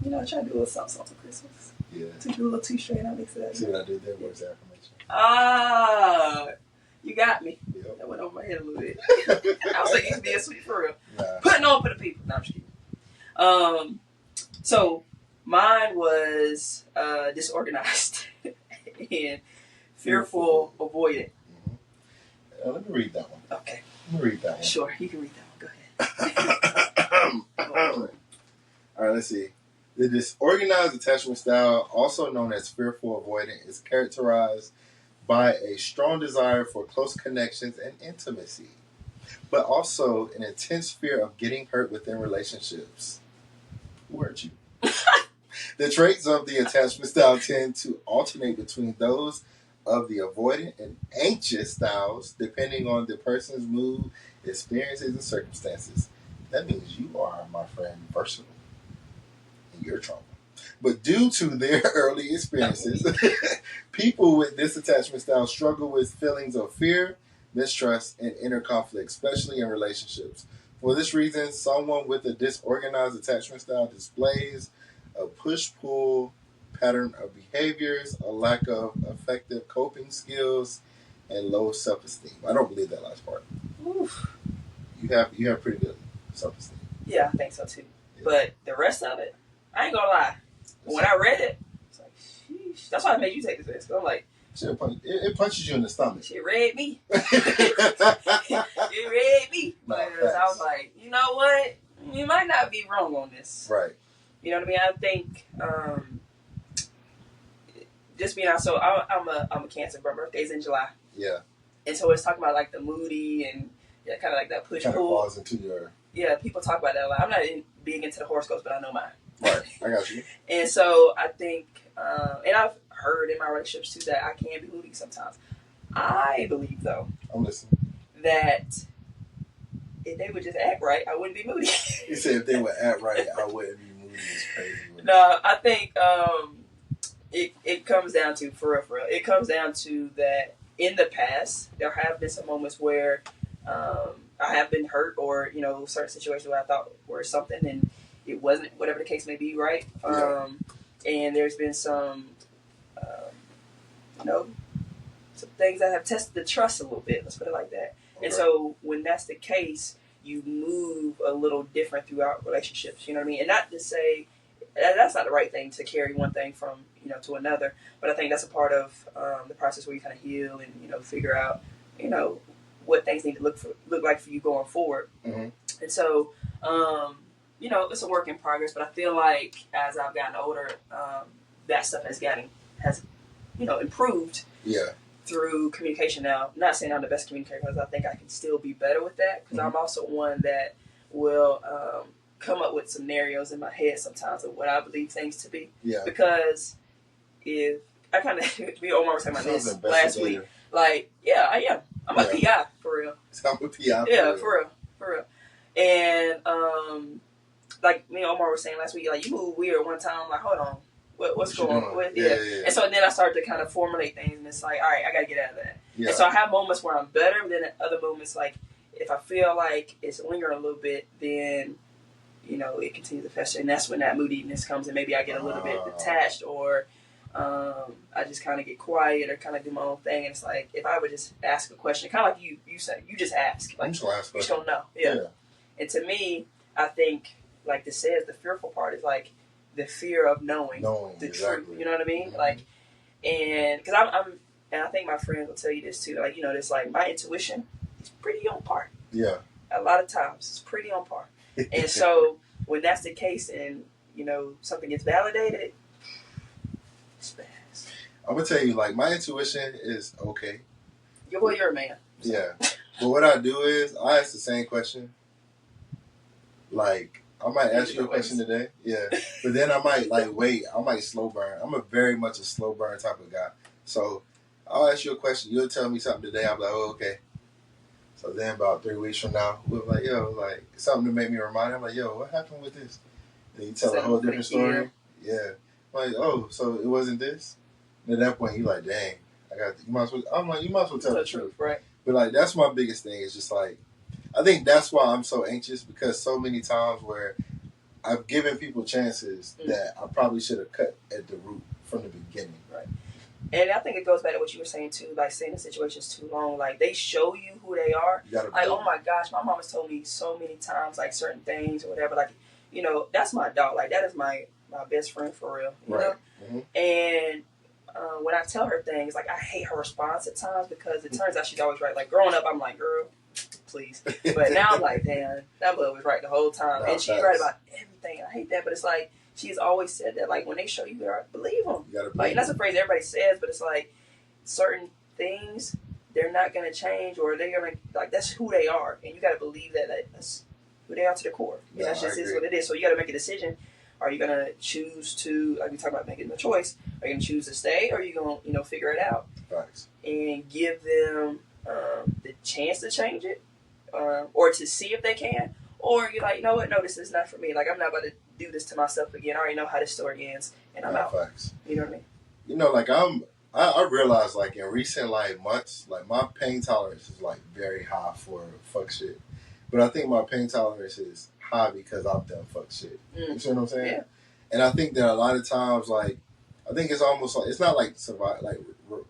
You know, I try to do a little something for Christmas. Yeah. To do a little too straight, I mix it up. See what I did there? Words of affirmation. Ah, you got me. Yep. That went over my head a little bit. I was thinking it could be a sweet for real. Nah. Putting on for the people. No, I'm just kidding. So mine was disorganized and fearful, avoidant. Mm-hmm. Let me read that one. Okay. Let me read that one. Sure, you can read that one. Go ahead. All right, let's see. The disorganized attachment style, also known as fearful avoidant, is characterized by a strong desire for close connections and intimacy, but also an intense fear of getting hurt within relationships. Who hurt you? The traits of the attachment style tend to alternate between those of the avoidant and anxious styles, depending on the person's mood, experiences, and circumstances. That means you are, my friend, versatile in your trauma. But due to their early experiences, people with this attachment style struggle with feelings of fear, mistrust, and inner conflict, especially in relationships. For this reason, someone with a disorganized attachment style displays a push-pull pattern of behaviors, a lack of effective coping skills, and low self-esteem. I don't believe that last part. Oof. You have pretty good self-esteem. Yeah, I think so too. Yeah. But the rest of it, I ain't gonna lie. When I read it, it's like, sheesh. That's why I made you take this test. I'm like, it punches you in the stomach. she read me. It read me. But I was like, you know what? You might not be wrong on this. Right. You know what I mean? I think just being honest. So I'm a Cancer. My birthday's in July. Yeah. And so it's talking about like the moody and kind of like that push Kind of pull. falls into your. Yeah, people talk about that a lot. I'm not big into the horoscopes, but I know mine. Right. I got you. And so I think, and I've heard in my relationships too that I can be moody sometimes. I believe though I'm listening. that if they would just act right, I wouldn't be moody. You said if they would act right, I wouldn't be moody. It's crazy. No, I think it comes down to, for real, it comes down to that in the past, there have been some moments where I have been hurt or, certain situations where I thought were something and it wasn't, whatever the case may be, right? And there's been some, some things that have tested the trust a little bit, let's put it like that. Okay. And so when that's the case, you move a little different throughout relationships, you know what I mean? And not to say, that's not the right thing to carry one thing from, to another, but I think that's a part of the process where you kind of heal and, figure out, what things need to look like for you going forward. Mm-hmm. And so, it's a work in progress, but I feel like as I've gotten older, that stuff has improved. Yeah. Through communication now. I'm not saying I'm the best communicator because I think I can still be better with that because I'm also one that will come up with scenarios in my head sometimes of what I believe things to be. Yeah. Because if I kind of, me and Omar were talking about this last week. Like, yeah, I am. I'm a PI for real. I'm a PI. Yeah, for real. And like me and Omar were saying last week, like you moved weird one time. I'm like, hold on, what's going on? Yeah. And so then I started to kind of formulate things, and it's like, all right, I gotta get out of that. Yeah. And so I have moments where I'm better, but then other moments, like if I feel like it's lingering a little bit, then it continues to fester, and that's when that moodiness comes, and maybe I get a little bit detached, or I just kind of get quiet, or kind of do my own thing. And it's like if I would just ask a question, kind of like you say, you just ask, like you just don't know. Yeah. And to me, I think like this says, the fearful part is like the fear of knowing the exactly. truth. You know what I mean? Like, and because and I think my friends will tell you this too. Like, this like my intuition is pretty on par. Yeah. A lot of times it's pretty on par. And so when that's the case, and something gets validated, it's fast. I'm gonna tell you, like, my intuition is okay. You're a man. So. Yeah. But what I do is I ask the same question. Like, I might ask you a question today. Yeah. But then I might wait. I might slow burn. I'm very much a slow burn type of guy. So I'll ask you a question. You'll tell me something today. I'm like, oh, okay. So then about 3 weeks from now, we'll be like, yo, like something to make me remind. I'm like, yo, what happened with this? And you tell a whole different story. Yeah. I'm like, oh, so it wasn't this? And at that point, you're like, dang, you might as well tell the truth. Right. But like, that's my biggest thing. Is just like, I think that's why I'm so anxious, because so many times where I've given people chances that I probably should have cut at the root from the beginning. Right. And I think it goes back to what you were saying too, like staying in situations too long. Like they show you who they are. Like, oh my gosh, my mom has told me so many times, like certain things or whatever. Like, that's my dog. Like that is my best friend for real. You know? Mm-hmm. And when I tell her things, like I hate her response at times, because it turns out she's always right. Like growing up, I'm like, girl, please. But now I'm like, damn, that love was right the whole time. And she's right about everything. I hate that, but it's like, she's always said that, like, when they show you, believe them. Like, that's a phrase everybody says, but it's like, certain things, they're not going to change, or they're going to, like, that's who they are. And you got to believe that that's who they are to the core. And that just is what it is. So you got to make a decision. Are you going to choose to, like we talk about making the choice, are you going to choose to stay, or are you going to, figure it out? Thanks. And give them the chance to change it, or to see if they can. Or you're like, you know what? No, this is not for me. Like, I'm not about to do this to myself again. I already know how this story ends, and I'm out. Facts. You know what I mean? Like I realized, like, in recent months, like my pain tolerance is like very high for fuck shit. But I think my pain tolerance is high because I've done fuck shit. You see what I'm saying? Yeah. And I think that a lot of times, like, I think it's almost like, it's not like survive. Like,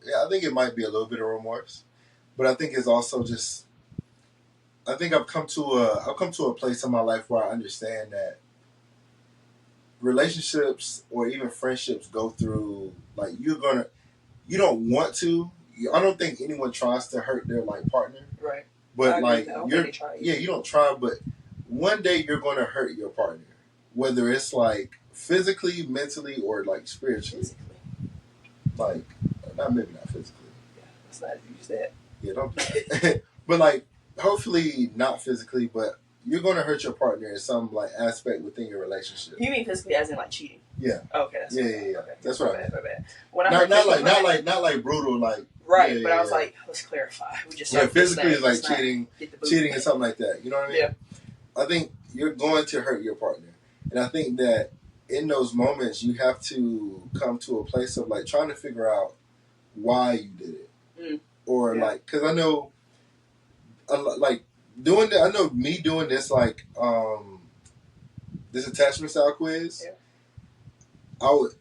yeah, I think it might be a little bit of remorse, but I think it's also just. I think I've come to a place in my life where I understand that relationships or even friendships go through, like, you don't want to. I don't think anyone tries to hurt their partner. Right. But you don't try, but one day you're going to hurt your partner, whether it's like physically, mentally, or like spiritually. Physically. Like, maybe not physically. Yeah, that's not use that. Yeah, don't do that. But like, hopefully not physically, but you're going to hurt your partner in some aspect within your relationship. You mean physically, as in like cheating? Yeah. Okay. That's yeah. Okay. That's what I mean. Not like brutal, like. Right, but I was like, let's clarify. We just physically is like cheating and something like that. You know what I mean? Yeah. I think you're going to hurt your partner, and I think that in those moments you have to come to a place of like trying to figure out why you did it, or because I know. Like doing that, I know me doing this this attachment style quiz. Yeah.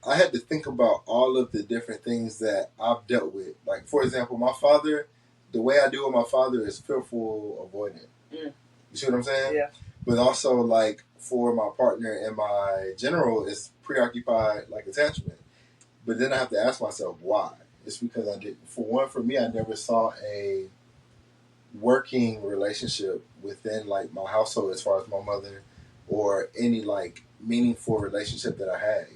I had to think about all of the different things that I've dealt with. Like, for example, my father. The way I deal with my father is fearful avoidant. You see what I'm saying? Yeah. But also, like, for my partner and my general, it's preoccupied attachment. But then I have to ask myself why. It's because for me, I never saw a working relationship within my household as far as my mother or any meaningful relationship that I had,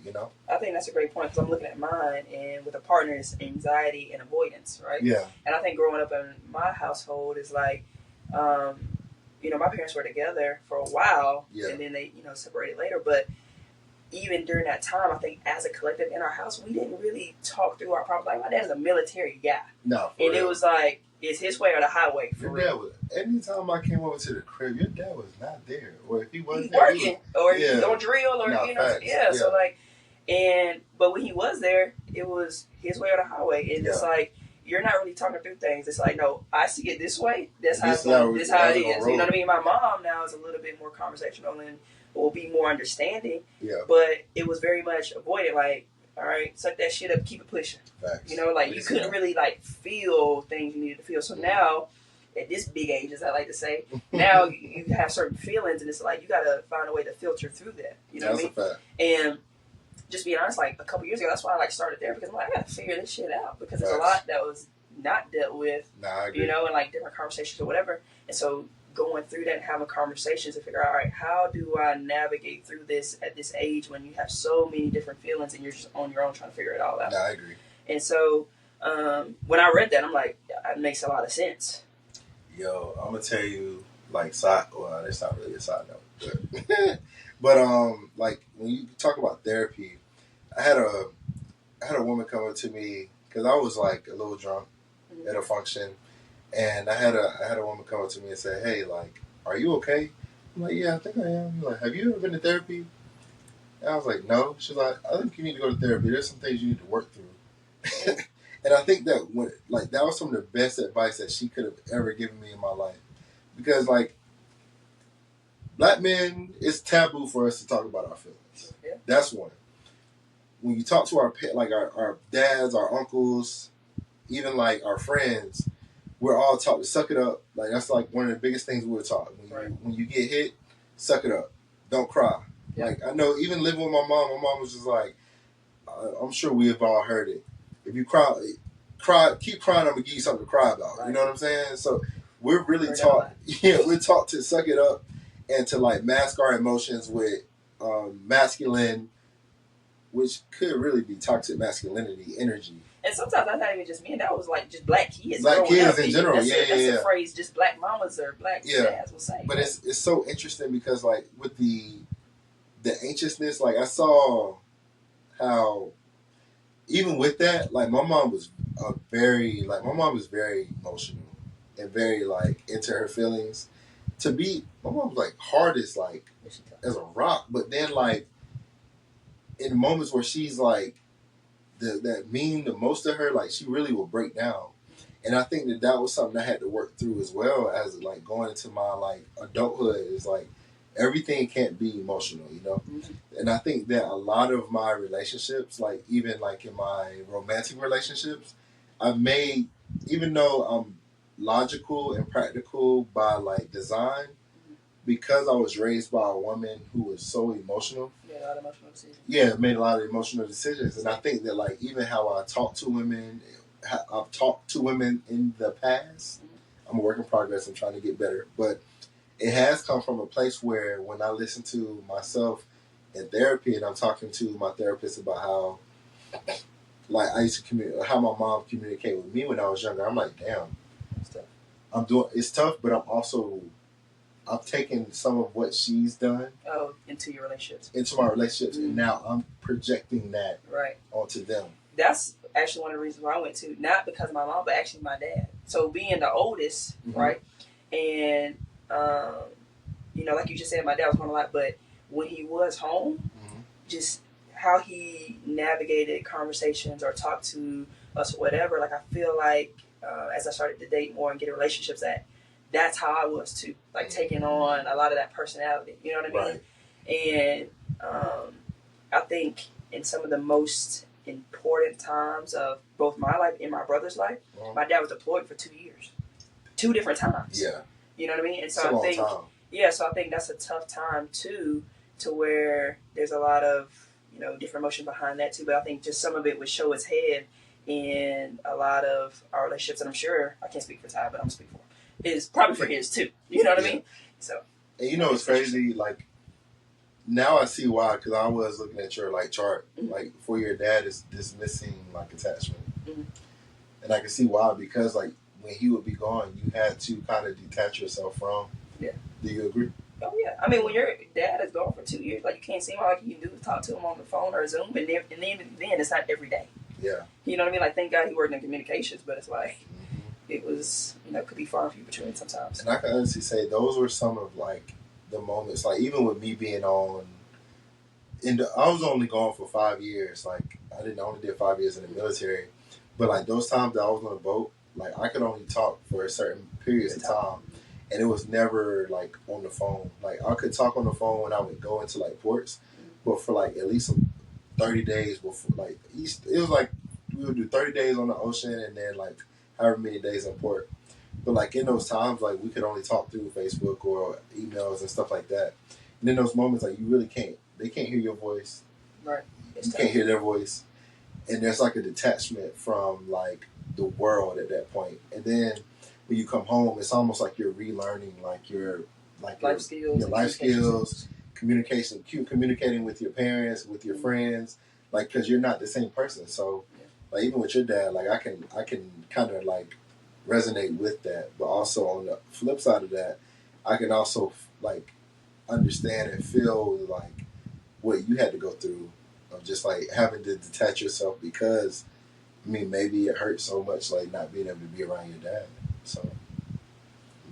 I think that's a great point, because I'm looking at mine, and with a partner it's anxiety and avoidance, right? Yeah. And I think growing up in my household is my parents were together for a while, and then they separated later, but even during that time, I think as a collective in our house, we didn't really talk through our problems. Like, my dad's a military guy. No. And it was like, it's his way or the highway. For your dad was, anytime I came over to the crib, your dad was not there. Or if he wasn't he's there, working, or he's on drill, or, facts. So but when he was there, it was his way or the highway. And it's like, you're not really talking through things. It's like, no, I see it this way. That's how it's going. This how it is. You know what I mean? My mom now is a little bit more conversational and will be more understanding. Yeah. But it was very much avoided. Like, all right, suck that shit up, keep it pushing. Facts. You couldn't really feel things you needed to feel. So now at this big age, as I like to say, now you have certain feelings, and it's like you gotta find a way to filter through that. You know That's what I mean? a fact. And just being honest, like a couple years ago, that's why I like started there because I'm like, I gotta figure this shit out because there's a lot that was not dealt with, I agree. you know, and like different conversations or whatever. And so going through that and having conversations to figure out, all right, how do I navigate through this at this age when you have so many different feelings and you're just on your own trying to figure it all out. I agree. And so when I read that, I'm like, it makes a lot of sense. Yo, I'm gonna tell you, like, well, it's not really a side note, but like when you talk about therapy, I had a woman come up to me because I was like a little drunk at a function, and I had a woman come up to me and say, "Hey, like, are you okay?" I'm like, "Yeah, I think I am." Like, "Have you ever been to therapy?" And I was like, "No." She's like, "I think you need to go to therapy. There's some things you need to work through." And I think that that was some of the best advice that she could have ever given me in my life, because like black men, it's taboo for us to talk about our feelings. Yeah. That's one. When you talk to our dads, our uncles, even like our friends, we're all taught to suck it up. Like that's like one of the biggest things we're taught. When you get hit, suck it up. Don't cry. Yeah. Like I know, even living with my mom was just like, I'm sure we have all heard it. If you cry, keep crying. I'm gonna give you something to cry about. Right. You know what I'm saying? So we're really taught. Yeah, we're taught to suck it up and to like mask our emotions with masculine, which could really be toxic masculinity energy. And sometimes that's not even just men. That was like just black kids. Black kids in general. That's a phrase just black mamas or black dads will say. But it's so interesting because like with the anxiousness, like I saw how even with that, like my mom was very emotional and very like into her feelings. My mom was like hard as a rock, but then like in moments where she's like that mean the most to her, like she really will break down. And I think that was something I had to work through as well as like going into my like adulthood. Is like everything can't be emotional, you know. Mm-hmm. And I think that a lot of my relationships, like even like in my romantic relationships, I've made, even though I'm logical and practical by like design, because I was raised by a woman who was so emotional. Yeah, a lot of emotional decisions. Yeah, made a lot of emotional decisions. And I think that like even how I talk to women, I've talked to women in the past. I'm a work in progress. I'm trying to get better. But it has come from a place where when I listen to myself in therapy and I'm talking to my therapist about how like I used to how my mom communicated with me when I was younger, I'm like, damn, it's tough, but I'm taking some of what she's done. Oh, into your relationships. Into my relationships, and now I'm projecting that onto them. That's actually one of the reasons why I went to, not because of my mom, but actually my dad. So being the oldest, right? And, you know, like you just said, my dad was home a lot, but when he was home, just how he navigated conversations or talked to us or whatever, like I feel like as I started to date more and get in relationships that's how I was too, like taking on a lot of that personality, you know what I mean? Right. And I think in some of the most important times of both my life and my brother's life, my dad was deployed for 2 years, 2 different times. Yeah. You know what I mean? And so I think that's a tough time too, to where there's a lot of, you know, different emotion behind that too. But I think just some of it would show its head in a lot of our relationships. And I'm sure, I can't speak for Ty, but I'm speaking for him. Is probably for his too. You know what I mean? So. And you know what's crazy? Like, now I see why, because I was looking at your like chart, like for your dad is this missing like attachment, and I can see why, because like when he would be gone, you had to kind of detach yourself from. Yeah. Do you agree? Oh yeah. I mean, when your dad is gone for 2 years, like you can't see him. All you can do is talk to him on the phone or Zoom, and then it's not every day. Yeah. You know what I mean? Like, thank God he worked in communications, but it's like. It was, you know, could be far and few between sometimes. And I can honestly say those were some of like the moments, like even with me being I was only gone for 5 years. Like I only did 5 years in the military, but like those times that I was on a boat, like I could only talk for a certain periods of time, and it was never like on the phone. Like I could talk on the phone when I would go into like ports, but for like at least 30 days before, like it was like we would do 30 days on the ocean and then like however many days in port. But like in those times, like we could only talk through Facebook or emails and stuff like that. And in those moments, like you really can't. They can't hear your voice. Right. You can't hear their voice, and there's like a detachment from like the world at that point. And then when you come home, it's almost like you're relearning like your life skills, communicating with your parents, with your friends, like because you're not the same person. So like even with your dad, like I can kind of like resonate with that, but also on the flip side of that, I can also like understand and feel like what you had to go through of just like having to detach yourself because I mean maybe it hurts so much like not being able to be around your dad. So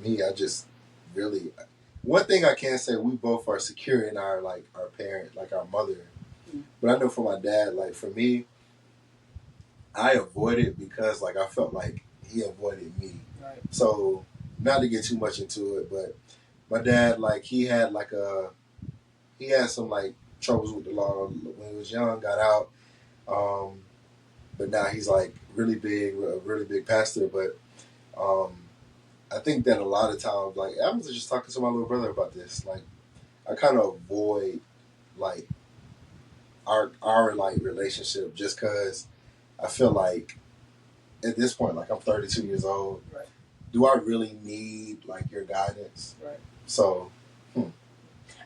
me, I just really one thing I can say, we both are secure in our like our parent, like our mother. But I know for my dad, like for me, I avoided because like I felt like he avoided me. Right. So not to get too much into it, but my dad, like he had some like troubles with the law when he was young, got out. But now he's like a really big pastor. But I think that a lot of times, like I was just talking to my little brother about this. Like I kind of avoid like our like relationship just because I feel like at this point, like I'm 32 years old. Right. Do I really need like your guidance? Right. So,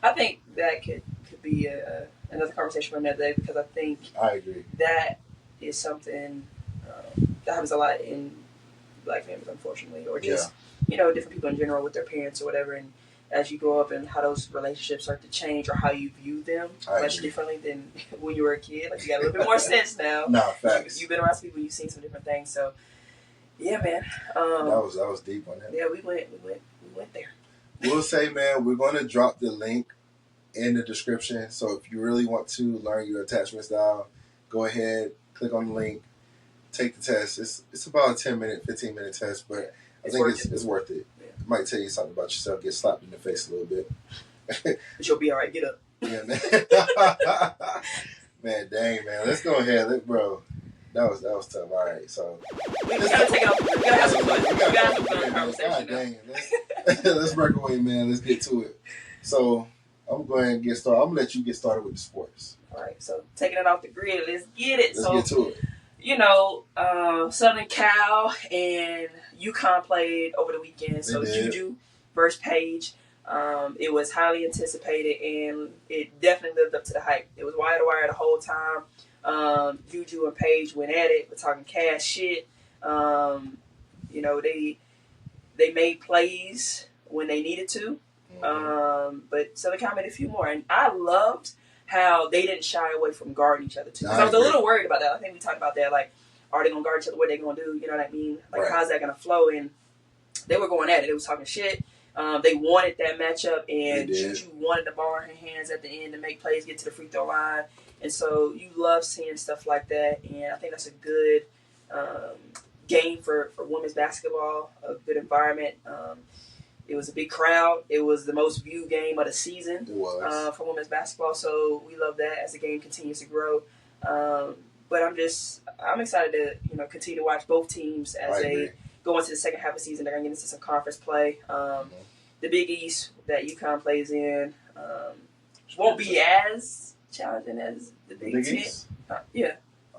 I think that could be another conversation for another day because I think I agree that is something that happens a lot in Black families, unfortunately, or just different people in general with their parents or whatever. And as you grow up and how those relationships start to change or how you view them much differently than when you were a kid. Like you got a little bit more sense now. Nah, facts. You've been around some people, you've seen some different things. So yeah, man. That was deep on that. Yeah, we went there. We'll say, man, we're going to drop the link in the description. So if you really want to learn your attachment style, go ahead, click on the link, take the test. It's about a 10-minute, 15-minute test, but I think it's worth it. Yeah. It might tell you something about yourself, get slapped in the face a little bit. But you'll be all right. Get up. Yeah, man. Man, dang, man. Let's go ahead. Bro, that was tough. All right, so. We gotta take it off. We gotta have some fun. We gotta have some fun conversation. Dang, let's break away, man. Let's get to it. So, I'm going to get started. I'm going to let you get started with the sports. All right, so taking it off the grid, let's get it. Let's get to it. Southern Cal and UConn played over the weekend. So Juju versus Paige. It was highly anticipated and it definitely lived up to the hype. It was wire to wire the whole time. Juju and Paige went at it. We're talking cash shit. They made plays when they needed to. But Southern Cal made a few more. And I loved how they didn't shy away from guarding each other too. Because I was a little worried about that. I think we talked about that. Like, are they going to guard each other? What are they going to do? You know what I mean? Like, how's that going to flow? And they were going at it. They was talking shit. They wanted that matchup. And Juju wanted the ball in her hands at the end to make plays, get to the free throw line. And so you love seeing stuff like that. And I think that's a good game for women's basketball, a good environment. It was a big crowd. It was the most viewed game of the season for women's basketball. So we love that as the game continues to grow. But I'm excited to continue to watch both teams as they go into the second half of the season. They're going to get into some conference play. The Big East that UConn plays in won't be as challenging as the Big Ten.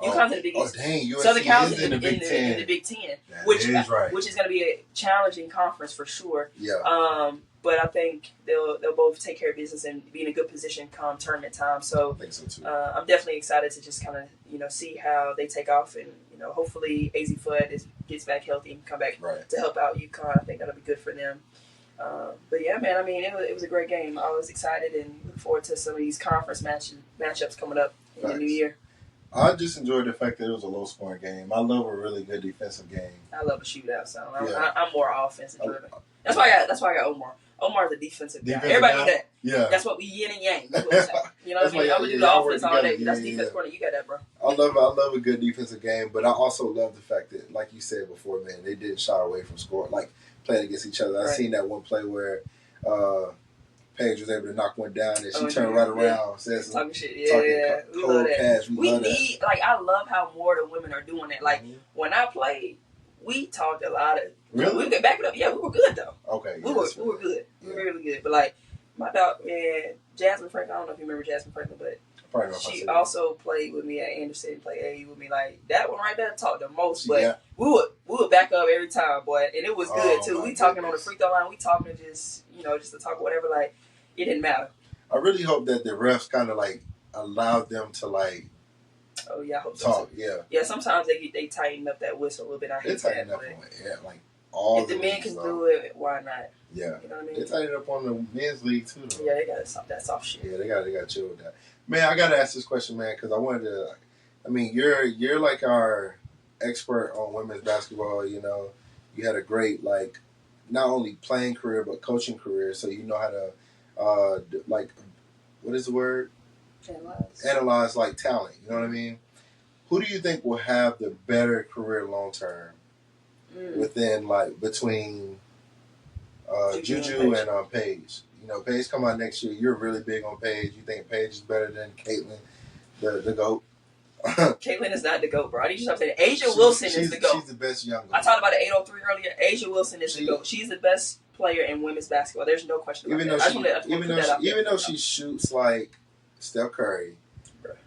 UConn's in the Big East. Dang, Southern Cal's in the Big Ten. In the Big Ten, which is going to be a challenging conference for sure. Yeah. But I think they'll both take care of business and be in a good position come tournament time. So, I think so too. I'm definitely excited to just kind of see how they take off and hopefully AZ Fudd gets back healthy and come back to help out UConn. I think that'll be good for them. But yeah, man. I mean, it was a great game. I was excited and look forward to some of these conference matchups coming up in the new year. I just enjoyed the fact that it was a low-scoring game. I love a really good defensive game. I love a shootout, so I'm more offensive driven. That's why I got Omar. Omar's a defensive guy. Everybody knew that. Yeah. That's what we yin and yang. That's what you know what I mean? I'm going to do the offense all day. That's defense corner. You got that, bro. I love a good defensive game, but I also love the fact that, like you said before, man, they didn't shy away from scoring, like playing against each other. I seen that one play where Paige was able to knock one down and she turned right around. Says talking shit. Yeah. We love that. We love need, like, I love how more the women are doing that. Like, when I played, we talked a lot of. Really? We could back it up. Yeah, we were good though. Okay. We were good. We were really good. But like my dog, man, Jasmine Franklin. I don't know if you remember Jasmine Franklin, but she also played with me at Anderson, played AU with me. Like that one right there talked the most, but we would back up every time, boy, and it was good too. We talking on the free throw line, we talking just just to talk whatever. Like it didn't matter. I really hope that the refs kind of like allowed them to like. Oh yeah, I hope talk. So. Yeah. Sometimes they tighten up that whistle a little bit. I hate tighten up on it. Like all. If the men can do it, why not? Yeah, you know what I mean. They tighten up on the men's league too. Though. Yeah, they got that soft shit. Yeah, they got to chill with that. Man, I got to ask this question, man, because I wanted to. I mean, you're like our expert on women's basketball. You know, you had a great like not only playing career but coaching career, so you know how to like what is the word? Analyze like talent. You know what I mean? Who do you think will have the better career long term within like between Juju and Paige? You know, Paige come out next year. You're really big on Paige. You think Paige is better than Caitlin, the GOAT? Caitlin is not the GOAT, bro. I need you to stop saying that. Asia Wilson is the GOAT. She's the best young girl. I talked about the 803 earlier. Asia Wilson is the GOAT. She's the best player in women's basketball. There's no question about that. Even though she shoots like Steph Curry,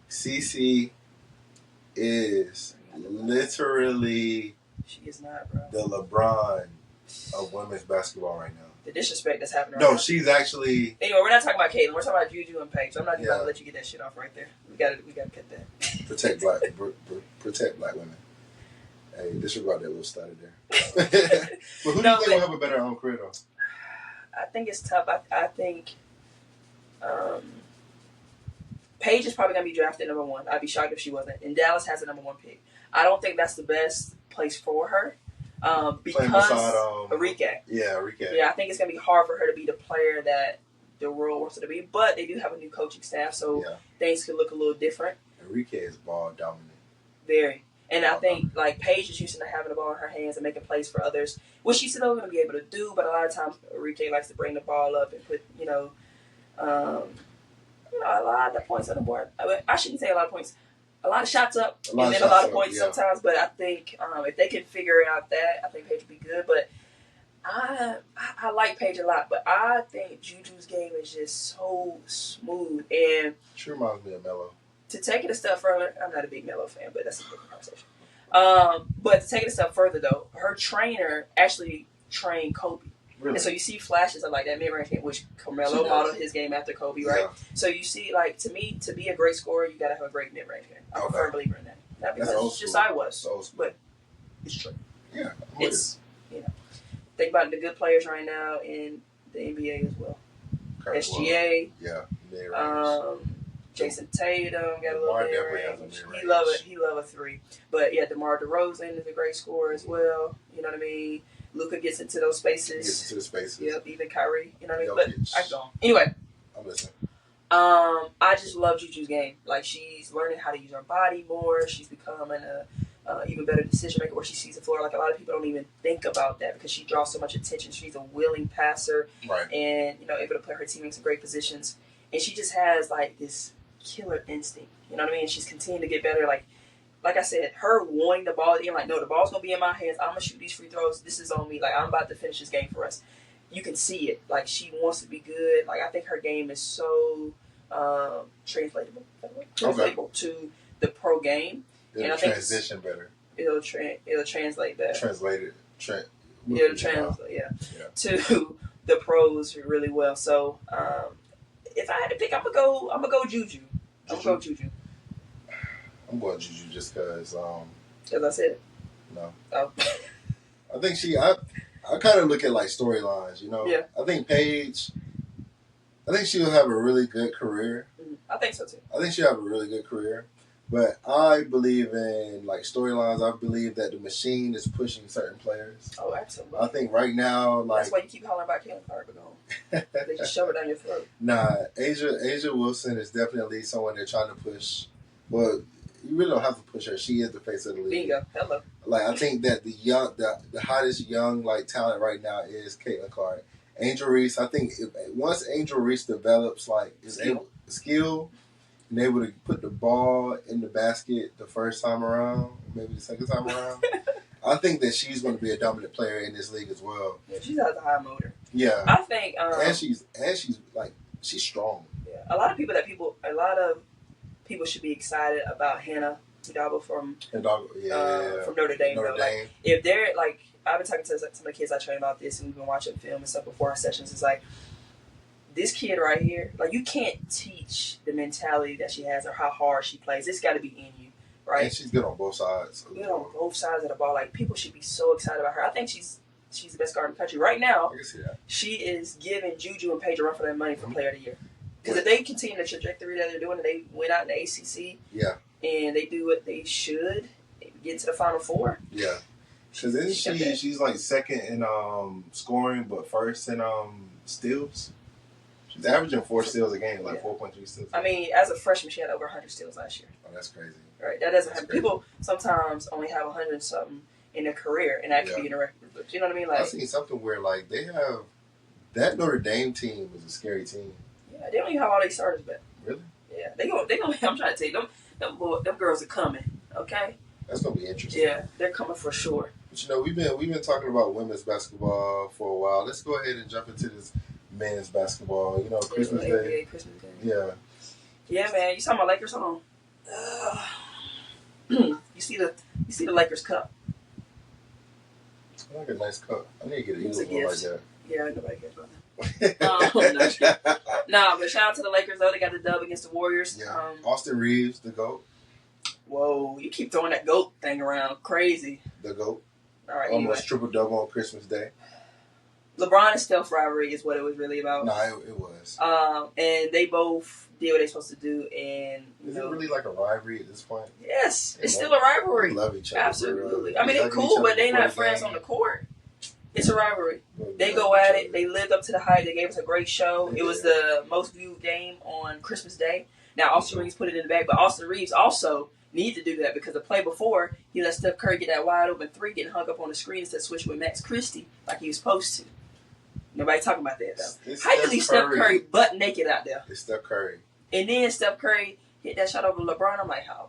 CeCe is literally she is not, bro. the LeBron of women's basketball right now. The disrespect that's happening right now. She's actually... Anyway, we're not talking about Caitlin. We're talking about Juju and Paige. So I'm not even going to let you get that shit off right there. We gotta cut that. Protect black women. Hey, disregard that little stutter there. But who do you think will have a better career, though? I think it's tough. I think Paige is probably going to be drafted number 1. I'd be shocked if she wasn't. And Dallas has the number 1 pick. I don't think that's the best place for her. Because Arike. Yeah, Arike. Yeah, I think it's going to be hard for her to be the player that the world wants her to be. But they do have a new coaching staff, so things could look a little different. Arike is ball dominant. Very. And I think, like, Paige is used to having the ball in her hands and making plays for others, which she's still going to be able to do, but a lot of times Arike likes to bring the ball up and put, a lot of points on the board. I shouldn't say a lot of points. A lot of shots up, and then a lot of points sometimes. But I think if they can figure out that, I think Paige would be good. But I like Paige a lot. But I think Juju's game is just so smooth. And she reminds me of Melo. To take it a step further, I'm not a big Melo fan, but that's a different conversation. But to take it a step further, though, her trainer actually trained Kobe. Really? And so you see flashes of like that mid-range game, which Carmelo modeled his game after Kobe, right? Yeah. So you see, like, to me, to be a great scorer, you got to have a great mid-range game. I'm a firm believer in that. Not because it's just I was, but it's true. Yeah. It's, think about the good players right now in the NBA as well. SGA. Yeah. Jason Tatum got a little mid-range. He love a 3. But yeah, DeMar DeRozan is a great scorer as well. You know what I mean? Luka gets into those spaces. Yep, even Kyrie. You know what I mean? But I go on. Anyway. I'm listening. I just love Juju's game. Like, she's learning how to use her body more. She's becoming a even better decision maker where she sees the floor. Like, a lot of people don't even think about that because she draws so much attention. She's a willing passer. Right. And, able to put her teammates in great positions. And she just has, like, this killer instinct. You know what I mean? She's continuing to get better. Like I said, her wanting the ball, like, no, the ball's going to be in my hands. I'm going to shoot these free throws. This is on me. Like, I'm about to finish this game for us. You can see it. Like, she wants to be good. Like, I think her game is so translatable to the pro game. It'll transition better. It'll translate better. It'll translate, to the pros really well. So, if I had to pick, I'm gonna go Juju. I'm gonna go Juju. I'm going Juju just because. As I said. No. Oh. I think I kind of look at like storylines, Yeah. I think Paige. I think she'll have a really good career. I think so too. I think she'll have a really good career. But I believe in like storylines. I believe that the machine is pushing certain players. Oh, absolutely. I think right now, like that's why you keep hollering about Caitlin Clark, but they just shove it down your throat. Nah, Asia Wilson is definitely someone they're trying to push. Well, you really don't have to push her. She is the face of the league. Bingo. Hello. Like, I think that the hottest young like talent right now is Caitlin Clark. Angel Reese. I think once Angel Reese develops skill and able to put the ball in the basket the first time around, maybe the second time around, I think that she's going to be a dominant player in this league as well. Yeah, she's has a high motor. Yeah, I think, and she's like she's strong. Yeah, a lot of people should be excited about Hannah Hidalgo from Notre Dame. Like, if they're like, I've been talking to some of the kids I train about this, and we've been watching film and stuff before our sessions. It's like, this kid right here, like, you can't teach the mentality that she has or how hard she plays. It's got to be in you, right? And she's good on both sides. Good on both sides of the ball. Like, people should be so excited about her. I think she's the best guard in the country right now. I can see that. She is giving Juju and Paige a run for their money for Player of the Year. Because if they continue the trajectory that they're doing, and they went out in the ACC, and they do what they should, get to the Final Four. Yeah, because she's like second in scoring, but first in steals. She's averaging 4 steals a game, like 4.3 steals. I mean, as a freshman, she had over 100 steals last year. Oh, that's crazy. Right, that doesn't happen. People sometimes only have 100 and something in their career, and that could be in a record book. You know what I mean? Like, I've seen something where like they have that Notre Dame team was a scary team. Yeah, they don't even have all these starters back. Really? Yeah, they gonna. I'm trying to tell you, them girls are coming. Okay. That's gonna be interesting. Yeah, they're coming for sure. But you know, we've been talking about women's basketball for a while. Let's go ahead and jump into this men's basketball. You know, Christmas Day. Christmas Day. Yeah. Yeah, man. You saw my Lakers on. You see the Lakers cup. I like a nice cup. I need to get an Eagles one like that. Yeah, nobody cares about that. No, but shout out to the Lakers though. They got the dub against the Warriors. Yeah. Austin Reeves, the GOAT. Whoa, you keep throwing that GOAT thing around. Crazy. The GOAT. All right. Almost triple-double on Christmas Day. LeBron and Steph rivalry is what it was really about. No, it was. And they both did what they're supposed to do. And is it really like a rivalry at this point? Yes, it's still a rivalry. They love each other. Absolutely. I mean, they're cool, but they're not friends on the court. It's a rivalry. They go at it. They lived up to the hype. They gave us a great show. It was the most viewed game on Christmas Day. Now, Austin Reeves put it in the bag, but Austin Reeves also need to do that because the play before, he let Steph Curry get that wide open 3, getting hung up on the screen instead of switch with Max Christie like he was supposed to. Nobody talking about that, though. How you leave Steph Curry butt naked out there? It's Steph Curry. And then Steph Curry hit that shot over LeBron. I'm like, how?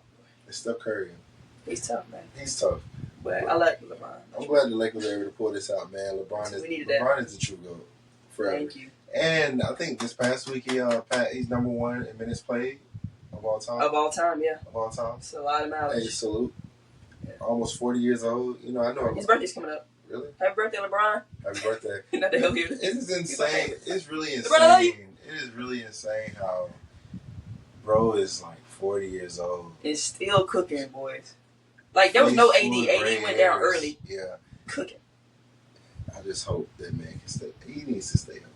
It's Steph Curry. He's tough, man. He's tough. But I like LeBron. I'm glad the Lakers were able to pull this out, man. LeBron is the true GOAT forever. Thank you. And I think this past week he's number 1 in minutes played of all time. Of all time, yeah. Of all time. It's a lot of mileage. Hey, salute. Yeah. Almost 40 years old. You know, I know. His birthday's coming up. Really? Happy birthday, LeBron. Happy birthday. Not the hell here. It's insane. It's really insane. LeBron, I love you. It is really insane how bro is like 40 years old. It's still cooking, boys. Like, there was no AD. AD went down early. Yeah. Cooking. I just hope that man can stay. He needs to stay healthy.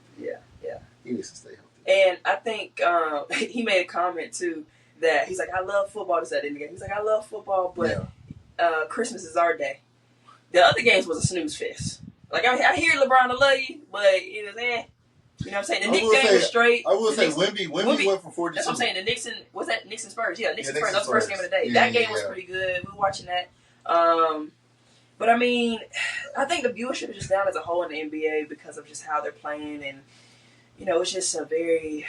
Yeah. He needs to stay healthy. And I think he made a comment, too, that he's like, I love football. This, that, in the game. He's like, I love football, but Christmas is our day. The other games was a snooze fest. Like, I hear LeBron, I love you, but it was You know what I'm saying? The Knicks game was straight. I will say Wemby went from 42. That's what I'm saying. The Knicks and was that Knicks and Spurs? Yeah, Knicks and Spurs. That was the first game of the day. That game was pretty good. We were watching that. But I mean, I think the viewership is just down as a whole in the NBA because of just how they're playing, and you know, it's just a very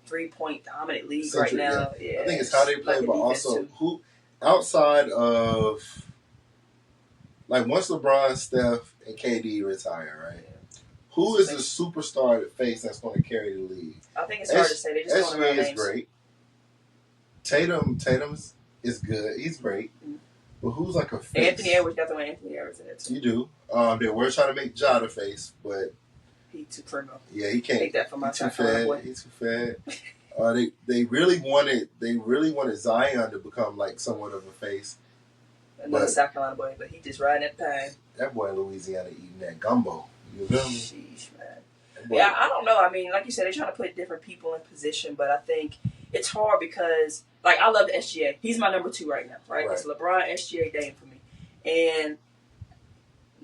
3-point dominant league right now. Yeah, I think it's how they play, but also who outside of like once LeBron, Steph, and KD retire, right? Who is the superstar at face that's going to carry the league? I think it's hard to say. They just don't know names. SGA is great. Tatum's is good. He's great. But who's like a face? Anthony Edwards got the one. Anthony Edwards in it too. You do. They were trying to make Ja the face, but he too criminal. Yeah, he can't. Take that from my He's too fat. He's too fat. They really wanted Zion to become like somewhat of a face. Another South Carolina boy, but he just riding at the time. That boy in Louisiana eating that gumbo. You feel me? Sheesh, man. Yeah, I don't know. I mean, like you said, they're trying to put different people in position, but I think it's hard because, like, I love the SGA. He's my number 2 right now, right? It's LeBron, SGA, Dame for me. And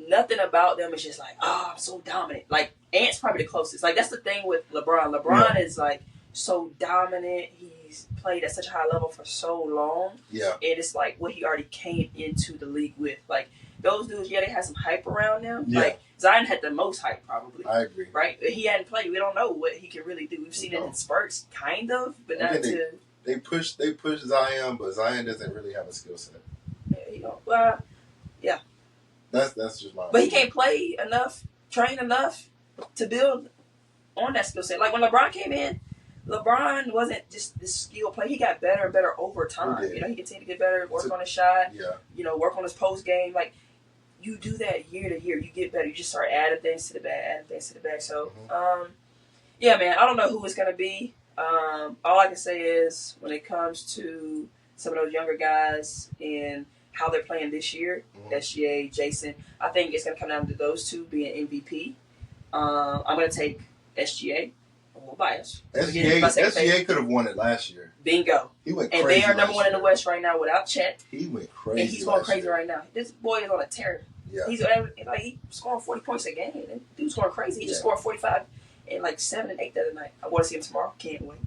nothing about them is just like, I'm so dominant. Like, Ant's probably the closest. Like, that's the thing with LeBron. LeBron is, like, so dominant. He's played at such a high level for so long. Yeah. And it's, like, what he already came into the league with. Like, those dudes, they had some hype around them. Yeah. Like, Zion had the most hype, probably. I agree. Right? He hadn't played. We don't know what he can really do. We've seen it in spurts, kind of, but not to... They push Zion, but Zion doesn't really have a skill set. Yeah, you know, well, yeah. That's just my. But he can't play enough, train enough to build on that skill set. Like when LeBron came in, LeBron wasn't just this skill play. He got better and better over time. You know, he continued to get better, work on his shot. Yeah. You know, work on his post game. Like you do that year to year, you get better. You just start adding things to the bag, So, yeah, man. I don't know who it's gonna be. All I can say is when it comes to some of those younger guys and how they're playing this year, SGA, Jason, I think it's going to come down to those two being MVP. I'm going to take SGA. I'm a little biased. SGA could have won it last year. Bingo. He went crazy. And they are number one in the West right now without Chet. He went crazy. And he's going crazy right now. This boy is on a tear. Yeah. He's scoring 40 points a game. And dude's going crazy. He just scored 45 and like 7 and 8 the other night. I want to see him tomorrow. Can't wait.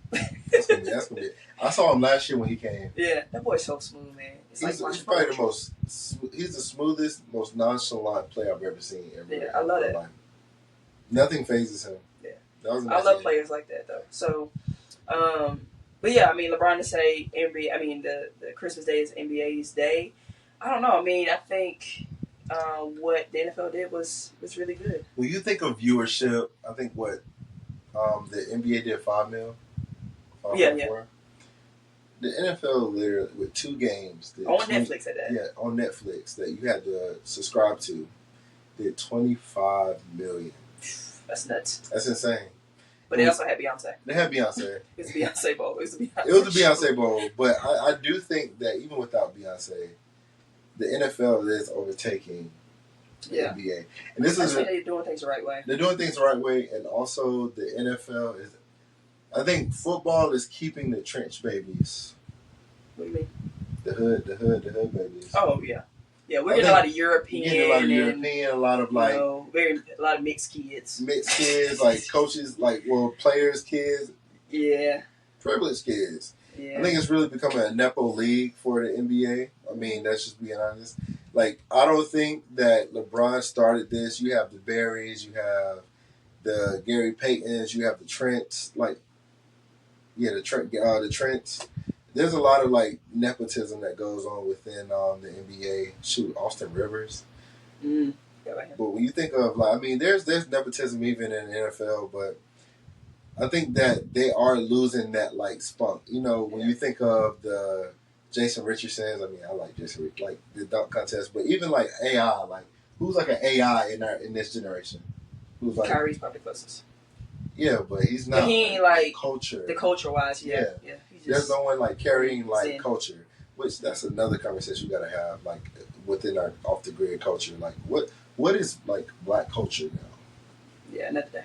That's gonna be it. I saw him last year when he came. Yeah, that boy's so smooth, man. He's probably he's the smoothest, most nonchalant player I've ever seen. I love that. Life. Nothing phases him. Yeah. I love players like that, though. So, but yeah, I mean, LeBron to say NBA, I mean, the Christmas Day is NBA's day. I don't know. I mean, I think what the NFL did was really good. When you think of viewership, I think what the NBA did $5 million. Yeah. The NFL literally with 2 games on Netflix at that. Yeah, on Netflix that you had to subscribe to did $25 million. That's nuts. That's insane. But they also had Beyonce. They had Beyonce. It's Beyonce Bowl. It was the Beyonce Bowl. But I do think that even without Beyonce, the NFL is overtaking the NBA. And this is they're doing things the right way. They're doing things the right way, and also the NFL is. I think football is keeping the trench babies. What do you mean? The hood babies. Oh yeah, yeah. We're getting a lot of European, a lot of like, a lot of mixed kids. Mixed kids, like coaches, players' kids. Yeah. Privileged kids. Yeah. I think it's really becoming a nepo league for the NBA. I mean, that's just being honest. Like, I don't think that LeBron started this. You have the Barrys, you have the Gary Paytons, you have the Trents, the Trents. There's a lot of nepotism that goes on within the NBA. Shoot, Austin Rivers. But when you think of there's nepotism even in the NFL, but I think that they are losing that spunk. You know, when you think of the Jason Richardsons, I like Jason, the dunk contest, but even AI, who's an AI in this generation? Who's Kyrie's probably closest. Yeah, but he's not. But he ain't culture. The culture wise, yeah. There's no one carrying culture, which that's another conversation we gotta have within our off the grid culture. What is black culture now? Yeah, another day.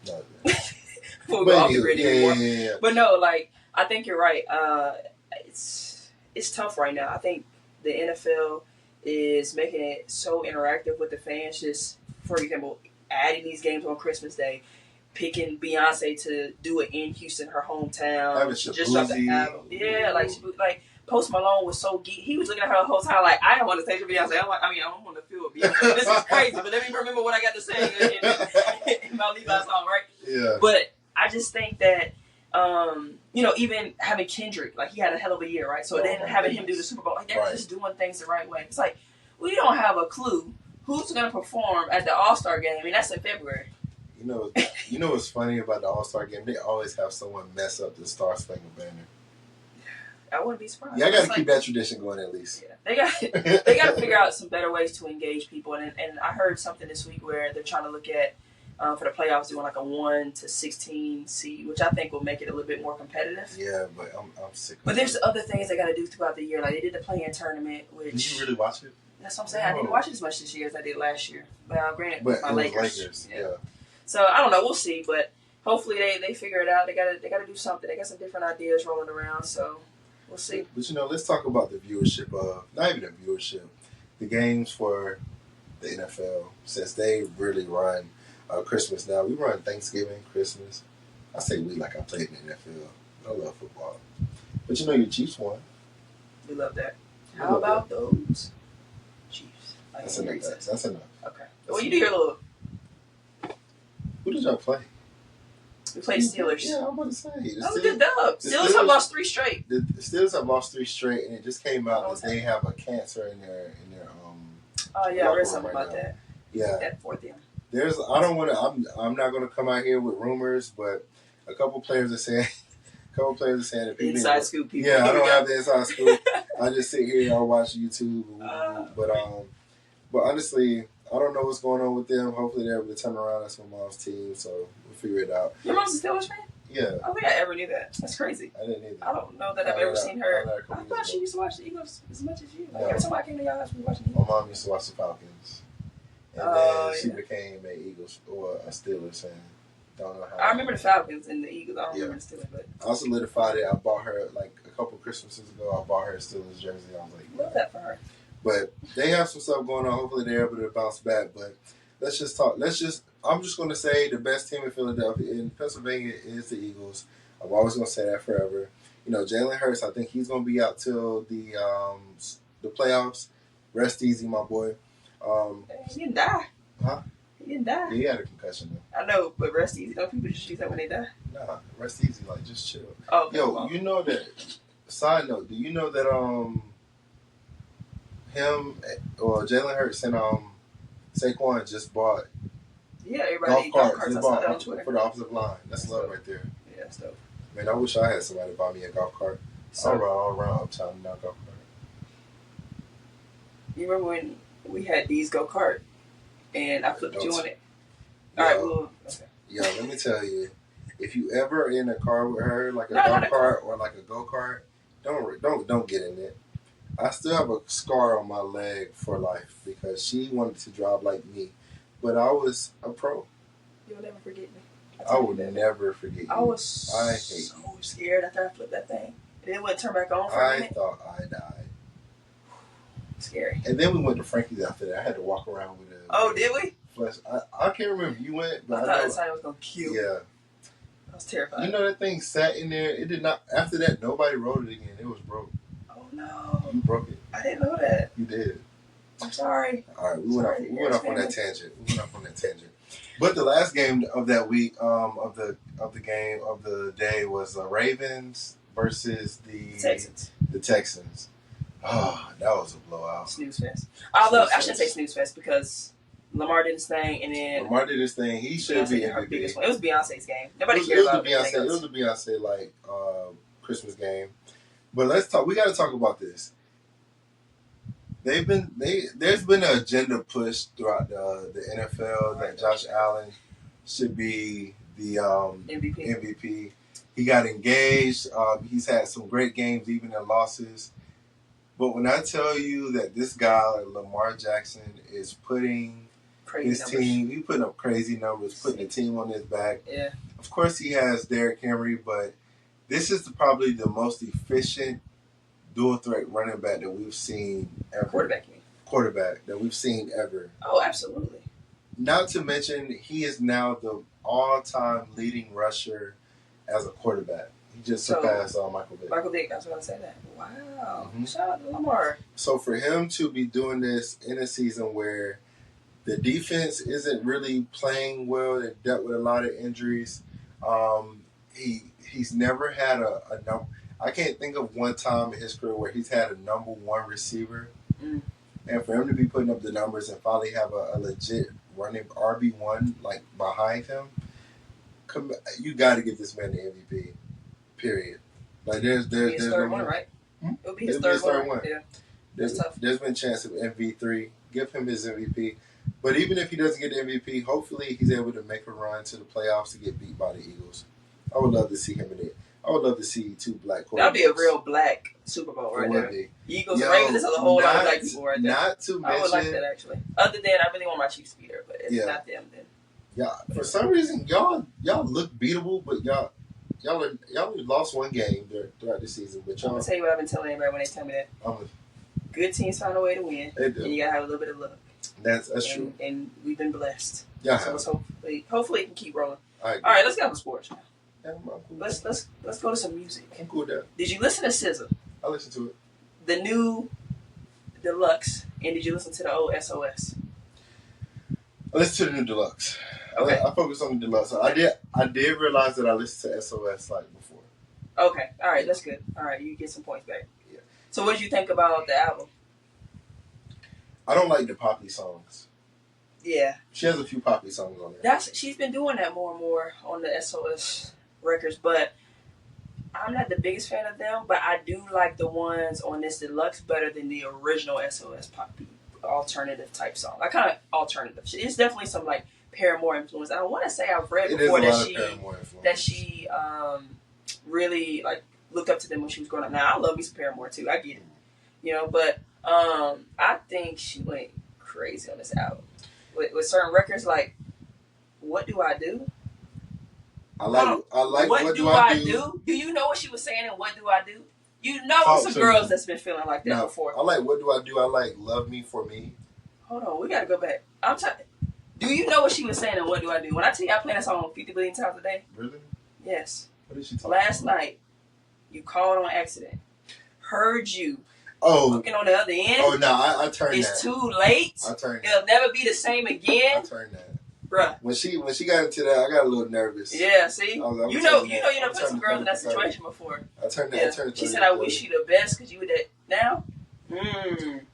Another day. We'll go off the grid anymore. Yeah. But no, I think you're right. It's tough right now. I think the NFL is making it so interactive with the fans. Just for example, adding these games on Christmas Day. Picking Beyonce to do it in Houston, her hometown. She just dropped the album. Yeah, Post Malone was so geek. He was looking at her the whole time I don't want to take to Beyonce. I don't want to feel Beyonce. This is crazy, but let me remember what I got to say in my Levi song, right? Yeah. But I just think that, even having Kendrick, he had a hell of a year, right? So then having him do the Super Bowl, they're just doing things the right way. It's we don't have a clue who's going to perform at the All-Star game, and that's in February. You know what's funny about the All-Star game? They always have someone mess up the Star Spangled Banner. I wouldn't be surprised. Yeah, I got to keep that tradition going at least. Yeah, they got to figure out some better ways to engage people. And I heard something this week where they're trying to look at for the playoffs doing a 1 to 16 seed, which I think will make it a little bit more competitive. Yeah, but I'm sick. But there's other things they got to do throughout the year. They did the play-in tournament, which did you really watch it? That's what I'm saying. I didn't watch it as much this year as I did last year. But granted, my Lakers. Yeah. So I don't know. We'll see, but hopefully they figure it out. They gotta do something. They got some different ideas rolling around. So we'll see. But let's talk about the viewership of not even the viewership, the games for the NFL since they really run Christmas now. We run Thanksgiving, Christmas. I say we I played in the NFL. I love football, but your Chiefs won. We love that. How about those Chiefs? That's enough. Okay. Well, you do your little. Who did y'all play? We played Steelers. Yeah, I'm about to say. That was a good dub. Steelers have lost 3 straight. The Steelers have lost 3 straight, and it just came out that they have a cancer in their Oh yeah, I locker read room something right about now. that. Yeah. That for them. I don't want to. I'm not going to come out here with rumors, but a couple players are saying that people Inside scoop people. Yeah, I don't have the inside scoop. I just sit here, I watch YouTube, but honestly, I don't know what's going on with them. Hopefully, they're able to turn around. That's my mom's team, so we'll figure it out. Your mom's a Steelers fan? Yeah. I don't think I ever knew that. That's crazy. I didn't either. I don't know that I've ever seen her. I thought she used to watch the Eagles as much as you. Like, No. every time I came to y'all house, we were watching the Eagles. My mom used to watch the Falcons, and then she became an Eagles or a Steelers fan. Don't know how. I remember the Falcons and the Eagles. I don't remember the Steelers, but I solidified it. I bought her like a couple Christmases ago. I bought her a Steelers jersey. I was like, love that for her. But they have some stuff going on. Hopefully, they're able to bounce back. But let's just talk. I'm just going to say the best team in Philadelphia, in Pennsylvania, is the Eagles. I'm always going to say that forever. You know, Jalen Hurts, I think he's going to be out till the playoffs. Rest easy, my boy. He didn't die. Huh? He didn't die. Yeah, he had a concussion, though. I know, but rest easy. Don't people just use that when they die? Nah, rest easy. Like, just chill. Oh, Yo, you know that, side note, do you know that him or Jalen Hurts and Saquon just bought everybody golf carts. carts. I They saw that on bought Twitter. for the offensive line. That's love right there. Yeah, that's dope. Man, I wish I had somebody buy me a golf cart. I'll run all around Uptown in a golf cart. You remember when we had these go-kart and I flipped you on it? Yo, All right, well, okay. Yo, let me tell you, if you ever in a car with her, like a golf cart or like a go-kart, don't get in it. I still have a scar on my leg for life because she wanted to drive like me, but I was a pro. You'll never forget me. I will never forget you. I was so scared after I flipped that thing. And it wouldn't turn back on for a minute. I thought I died. Scary. And then we went to Frankie's after that. I had to walk around with a... Oh, did we? Flesh. I can't remember if you went, but I thought the time was going to kill. Yeah. I was terrified. You know that thing sat in there? It did not... After that, nobody rode it again. It was broke. Oh, no. You broke it. I didn't know that. You did. I'm sorry. All right, we went off on that tangent. But the last game of that week, of the day was Ravens versus the Texans. Oh, that was a blowout. Snooze fest. I shouldn't say snooze fest because Lamar did his thing, and then Lamar did his thing. He should be her MVP. biggest one. It was Beyonce's game. Nobody cared about Beyonce. It was the Beyonce Christmas game. But let's talk. We got to talk about this. There's been an agenda push throughout the NFL that Josh Allen should be the MVP. He got engaged. He's had some great games, even in losses. But when I tell you that this guy, Lamar Jackson, is putting team, he's putting up crazy numbers, putting the team on his back. Yeah. Of course, he has Derrick Henry, but this is probably the most efficient dual threat running back that we've seen ever. Quarterback that we've seen ever. Oh, absolutely. Not to mention, he is now the all-time leading rusher as a quarterback. He just surpassed Michael Vick. Michael Vick, I was going to say that. Wow. Mm-hmm. Shout out to Lamar. So for him to be doing this in a season where the defense isn't really playing well, they've dealt with a lot of injuries, he's never had a number. I can't think of one time in his career where he's had a number one receiver. Mm. And for him to be putting up the numbers and finally have a legit running RB1 like behind him, you got to give this man the MVP. Period. Like there's third one, right? It'll be his third one. Yeah. There's been a chance of MVP3. Give him his MVP. But even if he doesn't get the MVP, hopefully he's able to make a run to the playoffs to get beat by the Eagles. I would love to see him in it. I would love to see two black quarterbacks. That'd be a real black Super Bowl right there. Eagles and Ravens is a whole lot of black people right there. Not to mention, I would like that actually. Other than I really want my Chiefs to be there, but if not them, then for some reason y'all look beatable, but y'all lost one game throughout the season. But I'm gonna tell you what I've been telling everybody when they tell me that. Good teams find a way to win, and you gotta have a little bit of luck. That's true. And we've been blessed. Yeah. So hopefully it can keep rolling. All right, let's get on to sports now. Yeah, cool. Let's go to some music. I'm cool with that. Did you listen to SZA? I listened to it. The new Deluxe, and did you listen to the old SOS? I listened to the new Deluxe. Okay. I focused on the Deluxe. I did realize that I listened to SOS like before. Okay. All right. That's good. All right. You get some points back. Yeah. So what did you think about the album? I don't like the poppy songs. Yeah. She has a few poppy songs on there. She's been doing that more and more on the SOS records, but I'm not the biggest fan of them. But I do like the ones on this deluxe better than the original SOS poppy alternative type song. I kind of alternative. It's definitely some like Paramore influence. I want to say I've read before that she really like looked up to them when she was growing up. Now I love me some Paramore too. I get it, but I think she went crazy on this album with certain records. Like, what do I do? I like what do I do? Do you know what she was saying and what do I do? You know some girls that's been feeling like that before. I like what do I do? I like love me for me. Hold on, we gotta go back. Do you know what she was saying and what do I do? When I tell you I play that song 50 billion times a day. Really? Yes. What did she talk Last about? night, you called on accident. Heard you. Looking on the other end. Oh no, I turned it's that. It's too late. I turned that. It'll never be the same again. I turned that. Bruh. When she got into that, I got a little nervous. Yeah, see? You know put some girls in that situation before. I turned that. Yeah. I turned she said, I wish you the best because you were that now.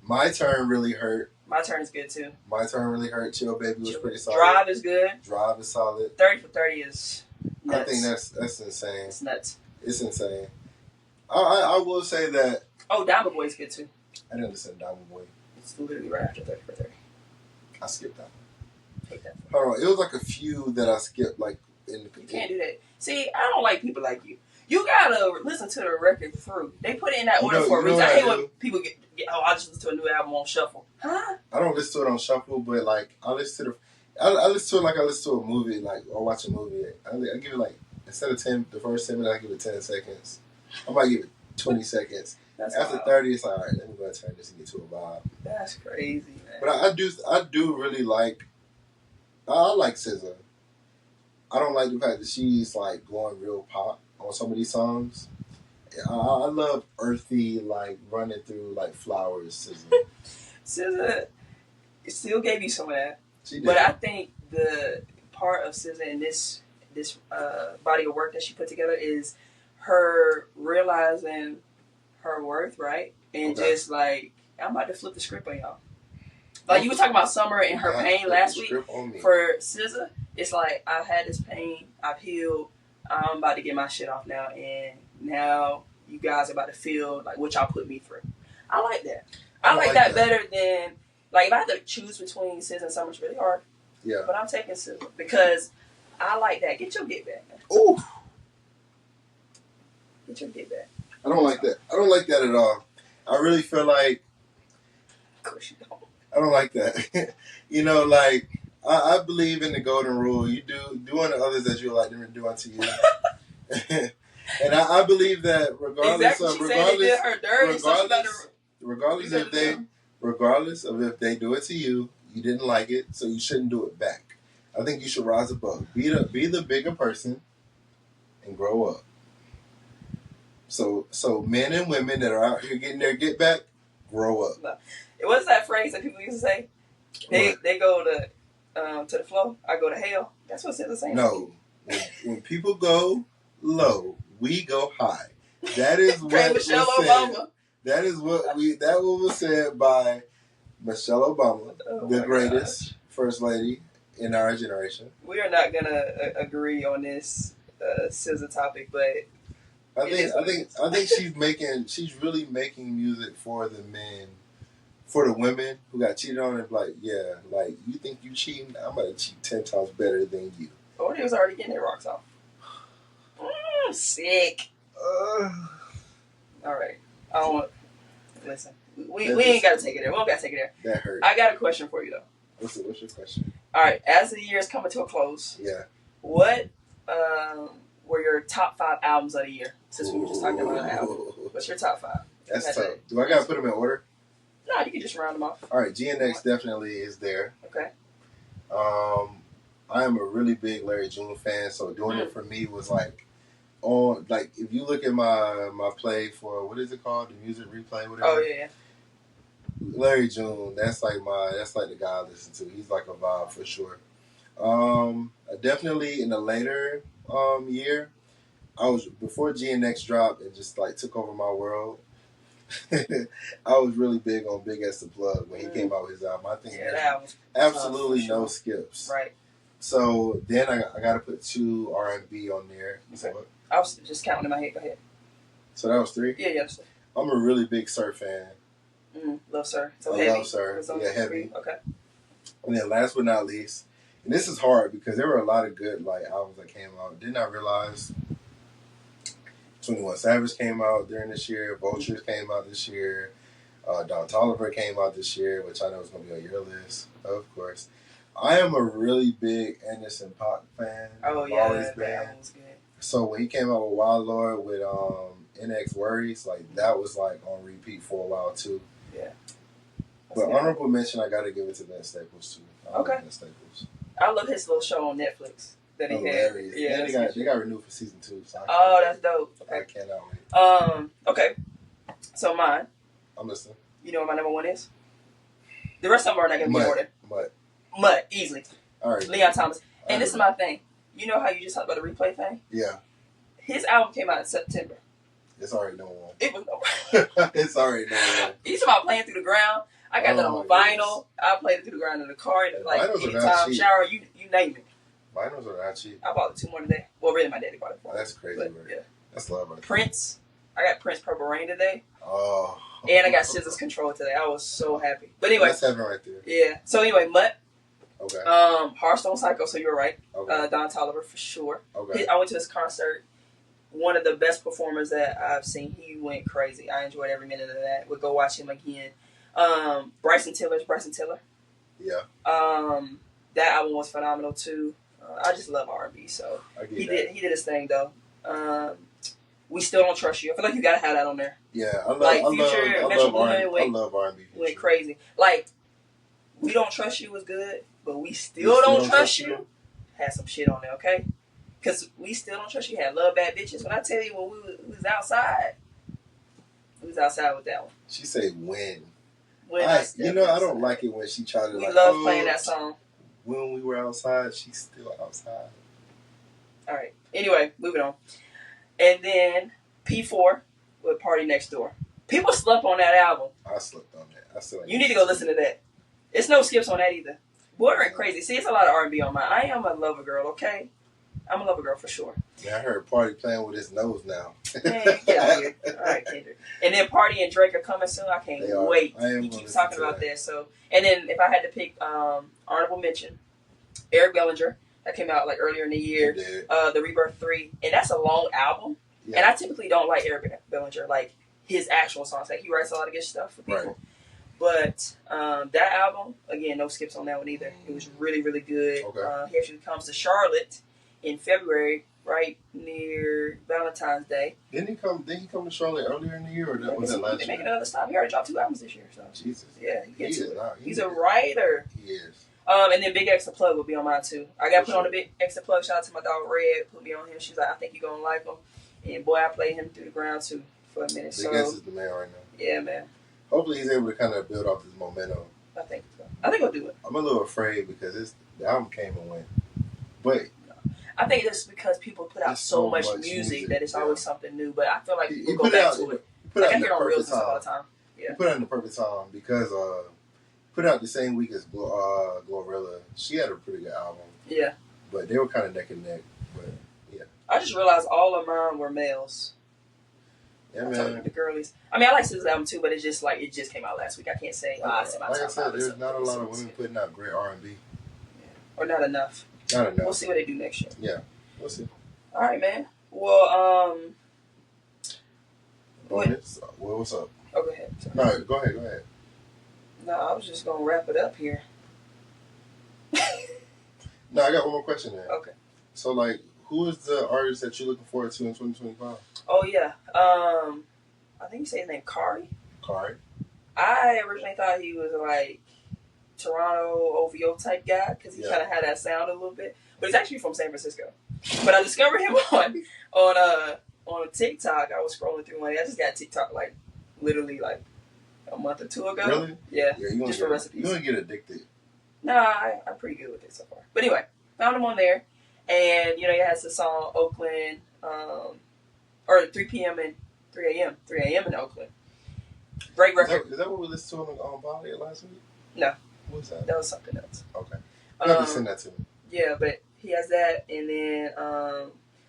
My turn really hurt. My turn is good too. My turn really hurt. Chill Baby was pretty solid. Drive is good. Drive is solid. 30 for 30 is nuts. I think that's insane. It's nuts. It's insane. I will say that. Oh, Diamond Boy is good too. I didn't listen to Diamond Boy. It's literally right after 30 for 30. I skipped that one. Take that. Hold on. It was like a few that I skipped. Like in the. You can't do that. See, I don't like people like you. You gotta listen to the record through. They put it in that order for a reason. I hate when people get. I just listen to a new album on shuffle. Huh? I don't listen to it on shuffle, but like I listen to I listen to it like I listen to a movie, like or watch a movie. I give it like instead of the first 10 minutes, I give it 10 seconds. I might give it 20 seconds. After 30, it's like, all right, let me go and turn this and get to a vibe. That's crazy, man. But I do really like. I like SZA. I don't like the fact that she's like going real pop on some of these songs. I love earthy, like running through like flowers. SZA still gave you some of that, she did. But I think the part of SZA in this body of work that she put together is her realizing her worth, right? And just like I'm about to flip the script on y'all. Like you were talking about Summer and her pain last week. For SZA, it's like I've had this pain, I've healed. I'm about to get my shit off now, and now you guys are about to feel like what y'all put me through. I like that. I like that better than like if I had to choose between SZA and Summer, it's really hard. Yeah. But I'm taking SZA because I like that. Get your get back, man. Ooh. Get your get back. I don't like that. I don't like that at all. I really feel like. Of course you don't. I don't like that. Like I believe in the golden rule. You do unto others as you like them to do unto you. And I believe that regardless of if they do it to you, you didn't like it, so you shouldn't do it back. I think you should rise above. Be the bigger person and grow up. So men and women that are out here getting their get back, grow up. No. What's that phrase that people used to say? They go to the flow, I go to hell. That's what SZA saying. No. When people go low, we go high. That is what Michelle Obama. That is what was said by Michelle Obama, the greatest first lady in our generation. We are not gonna agree on this SZA topic, but I think she's really making music for the men, for the women who got cheated on. And like, yeah, like you think you cheating? I'm gonna cheat 10 times better than you. Oh, they was already getting their rocks off. Sick. All right. I don't want. Listen, we ain't gotta take it there. We don't gotta take it there. That hurt. I got a question for you though. What's your question? All right. As the year is coming to a close, yeah. What were your top 5 albums of the year? Since we were just talking about an album, what's your top 5? That's tough. Do I gotta put them in order? No, you can just round them off. All right. GNX definitely is there. Okay. I am a really big Larry June fan, so doing it for me was like. On like if you look at my play for what is it called, the music replay, whatever. Oh yeah. Larry June, that's like the guy I listen to. He's like a vibe for sure. Definitely in the later year, I was before GNX dropped and just like took over my world. I was really big on Big S the Plug when he came out with his album. I think that was absolutely sure. no skips. Right. So then I got to put 2 R&B on there. Okay. I was just counting in my head. Go ahead. So that was 3? Yeah. I'm a really big Sir fan. Love Sir. So I heavy. love Sir. Yeah, heavy. Okay. And then last but not least, and this is hard because there were a lot of good like albums that came out. Didn't I realize 21 Savage came out during this year. Vultures came out this year. Don Toliver came out this year, which I know is going to be on your list, of course. I am a really big Anderson .Paak fan. Oh, yeah. Always been. That was good. So when he came out with Wild Lord with NX Worries, like that was like on repeat for a while too. Yeah. But honorable mention, I got to give it to Ben Staples too. Okay. Ben Staples. I love his little show on Netflix that he Hilarious. had. Yeah, they got renewed for season 2. So that's dope. Okay. I cannot wait. Okay. So mine. I'm listening. You know what my number 1 is? The rest of them are not going to be in order. Mud, easily. All right. Leon Thomas. And this is my thing. You know how you just talked about the replay thing? Yeah. His album came out in September. It's already number 1. It was number 1. It's already number 1. You talking about Playing Through the Ground? I got that on vinyl. I played it through the ground in the car, like anytime, shower, you name it. Vinyls are not cheap. I bought the 2 more today. Well, really, my daddy bought it for me. That's crazy, but, right? Yeah. That's love, right? Prince. I got Prince Purple Rain today. Oh. And I got Scissors Control today. I was so happy. But anyway. That's heaven right there. Yeah. So anyway, Mutt. Okay. Hearthstone Psycho, so you're right. Okay. Don Toliver for sure. Okay. I went to his concert. One of the best performers that I've seen. He went crazy. I enjoyed every minute of that. Would go watch him again. Bryson Tiller. Yeah. That album was phenomenal too. I just love R&B, so he did his thing though. We Still Don't Trust You. I feel like you gotta have that on there. Yeah, I love Future, Metro Boomin I love R&B. Went crazy. Like We Don't Trust You was good, but We Still Don't Trust You had some shit on there, okay? Because We Still Don't Trust You had Love Bad Bitches. When I tell you when we was outside, we was outside with that one. She said when. I don't like it when she tried to. We love playing that song. When we were outside, she's still outside. All right. Anyway, moving on. And then P4 with Party Next Door. People slept on that album. I slept on that. I still. You need to go listen to that. It's no skips on that either. Boy, went crazy. See, it's a lot of R&B on mine. I am a lover girl, okay? I'm a lover girl for sure. Yeah, I heard Party playing with his nose now. Man, get out of here. All right, Kendrick. And then Party and Drake are coming soon. I can't wait. He keeps talking about that. So, and then if I had to pick honorable mention, Eric Bellinger. That came out like earlier in the year. The Rebirth 3. And that's a long album. Yeah. And I typically don't like Eric Bellinger, like his actual songs. Like he writes a lot of good stuff for people. Right. But that album, again, no skips on that one either. It was really, really good. Okay. He actually comes to Charlotte in February, right near Valentine's Day. Didn't he come to Charlotte earlier in the year, or was that last year? They make another stop. He already dropped 2 albums this year. So. Jesus. Yeah, he's a writer. He is. And then Big X the Plug will be on mine too. I got put on the Big X the Plug. Shout out to my dog Red. Put me on him. She's like, I think you're gonna like him. And boy, I played him through the ground too for a minute. Big X is the man right now. Yeah, man. Hopefully he's able to kind of build off this momentum. I think so. I think he'll do it. I'm a little afraid because the album came and went. But I think it's because people put out so much music that it's always something new. But I feel like people go back to it. Like I hear on Reels all the time. Yeah. He put out in the perfect time because put out the same week as Glorilla. She had a pretty good album. Yeah. But they were kind of neck and neck. But yeah. I just realized all of mine were males. Yeah, man. The girlies. I mean, I like Scissor's album too, but it's just like it just came out last week. I can't say. I said my like I said, there's not a lot of women putting out great R&B. Yeah. Or not enough. Not enough. We'll see what they do next year. Yeah, we'll see. All right, man. Well, what's up? Oh, go ahead. Sorry. No, go ahead. No, I was just gonna wrap it up here. No, I got one more question there. Okay. So, like, who is the artist that you're looking forward to in 2025? Oh yeah, I think you say his name Kari. Kari. I originally thought he was like Toronto OVO type guy because he kind of had that sound a little bit, but he's actually from San Francisco. But I discovered him on TikTok. I was scrolling through one. I just got TikTok like literally like a month or 2 ago. Really? Yeah. Just for recipes. You're gonna get addicted. Nah, I'm pretty good with it so far. But anyway, found him on there, and he has the song Oakland, or 3 p.m. and 3 a.m. 3 a.m. in Oakland. Great record. Is that what we listened to on Body last week? No. What was that? That was something else. Okay. You have to send that to me. Yeah, but he has that, and then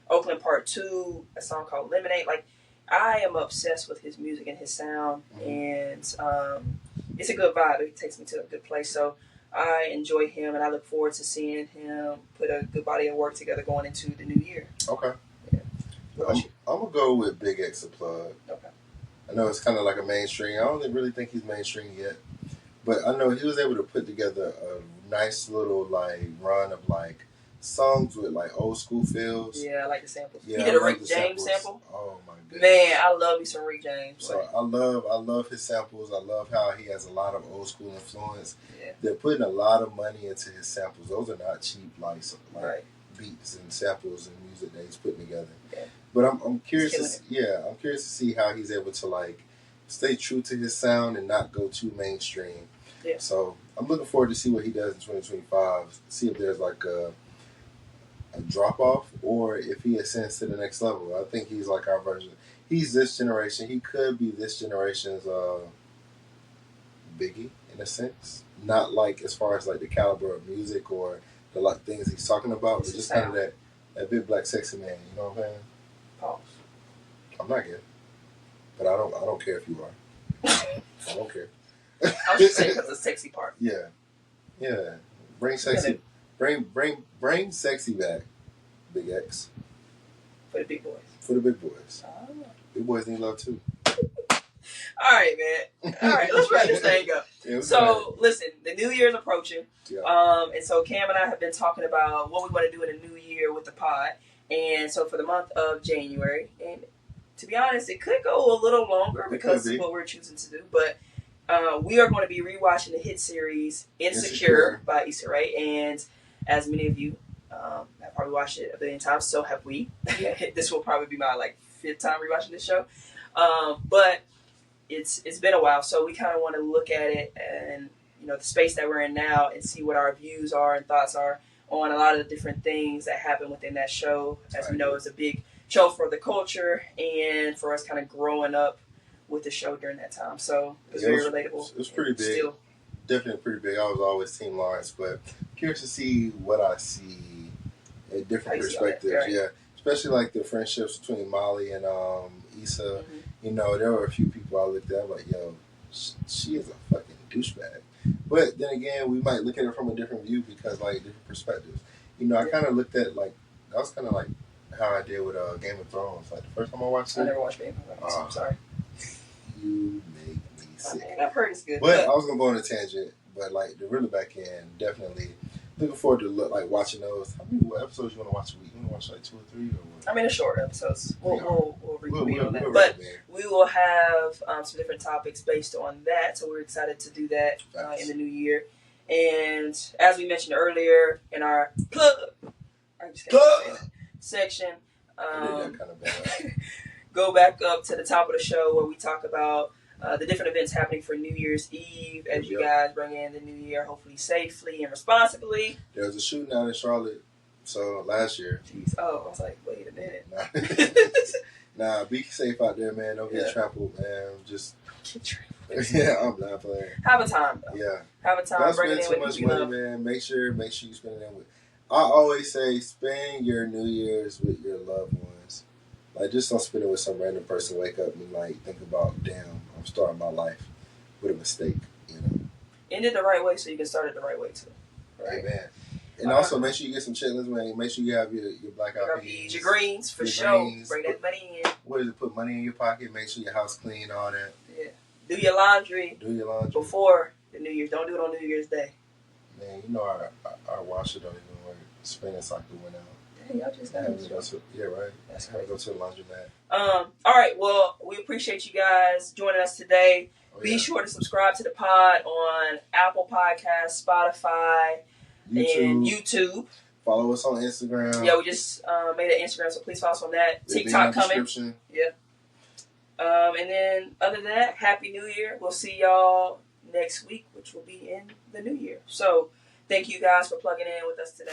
Oakland Part 2, a song called Lemonade. Like, I am obsessed with his music and his sound, and it's a good vibe. It takes me to a good place. So I enjoy him, and I look forward to seeing him put a good body of work together going into the new year. Okay. Yeah. I'm going to go with Big X Unplugged. Okay. I know it's kind of like a mainstream. I don't really think he's mainstream yet. But I know he was able to put together a nice little, like, run of, like, songs with, like, old school feels. Yeah, I like the samples. Yeah, he did a Rick James sample. Oh, my goodness. Man, I love me some Rick James. So I love his samples. I love how he has a lot of old school influence. Yeah. They're putting a lot of money into his samples. Those are not cheap, like right. beats and samples and music that he's putting together. Yeah. But I'm curious I'm curious to see how he's able to, like, stay true to his sound and not go too mainstream. Yeah. So I'm looking forward to see what he does in 2025. See if there's like a drop off or if he ascends to the next level. I think he's like our version. He's this generation. He could be this generation's Biggie in a sense. Not like as far as like the caliber of music or the like things he's talking about, but just kind of that big black sexy man. You know what I'm saying? Pause. I'm not gay, but I don't care if you are. I don't care. I was just saying because the sexy part. Yeah. Bring sexy back, Big X. For the big boys. For the big boys. Oh. Big boys need love too. All right, man. All right, let's wrap this thing up. So, listen, the new year's approaching. Yeah. And so Cam and I have been talking about what we want to do in the new year with the pod. And so for the month of January, and to be honest, it could go a little longer because of what we're choosing to do. But we are going to be rewatching the hit series Insecure by Issa Rae. And as many of you have probably watched it a billion times, so have we. This will probably be my 5th time rewatching this show. But it's been a while, so we kind of want to look at it and the space that we're in now and see what our views are and thoughts are on a lot of the different things that happen within that show. As we know, it's a big show for the culture and for us kind of growing up with the show during that time. So it's very relatable. It was pretty big. Definitely pretty big. I was always Team Lawrence, but curious to see what I see in different perspectives. Right? Yeah, especially like the friendships between Molly and Issa. Mm-hmm. There were a few people I looked at like, yo, she is a fucking douchebag. But then again, we might look at it from a different view because different perspectives. I kind of looked at that was kind of like how I did with Game of Thrones. Like the first time I watched it. I never watched Game of Thrones. I'm sorry. You make me sick. I've heard it's good. But I was gonna go on a tangent. But the really back end, definitely looking forward to watching those. How many episodes you want to watch a week? You want to watch 2 or 3 or what? I mean, the short episodes. We'll reconvene on that. But we will have some different topics based on that. So we're excited to do that in the new year. And as we mentioned earlier in our section, go back up to the top of the show where we talk about the different events happening for New Year's Eve as you guys bring in the new year, hopefully safely and responsibly. There was a shooting out in Charlotte, so last year. Jeez. Oh, I was like, wait a minute. Nah, be safe out there, man. Don't get trampled, man. Just get trampled. Yeah, I'm not playing. Have a time, though. Yeah. Have a time. Don't spend too much money, man. Make sure you spend it with. I always say, spend your New Year's with your loved ones. Just don't spend it with some random person. Wake up and think about, damn, I'm starting my life with a mistake. End it the right way so you can start it the right way too. Right? Amen. And also make sure you get some chitlins, man. Make sure you have your blackout peas, your greens for sure. Bring that money in. What is it? Put money in your pocket. Make sure your house clean. All that. Yeah. Do your laundry. Before the New Year's. Don't do it on New Year's Day. Man, our washer don't even work. Spinning cycle went out. Y'all just got right. That's crazy. Go to the laundromat. All right. Well, we appreciate you guys joining us today. Be sure to subscribe to the pod on Apple Podcasts, Spotify, and YouTube. Follow us on Instagram. Yeah, we just made an Instagram, so please follow us on that. TikTok coming. Yeah. And then other than that, Happy New Year. We'll see y'all next week, which will be in the new year. So thank you guys for plugging in with us today.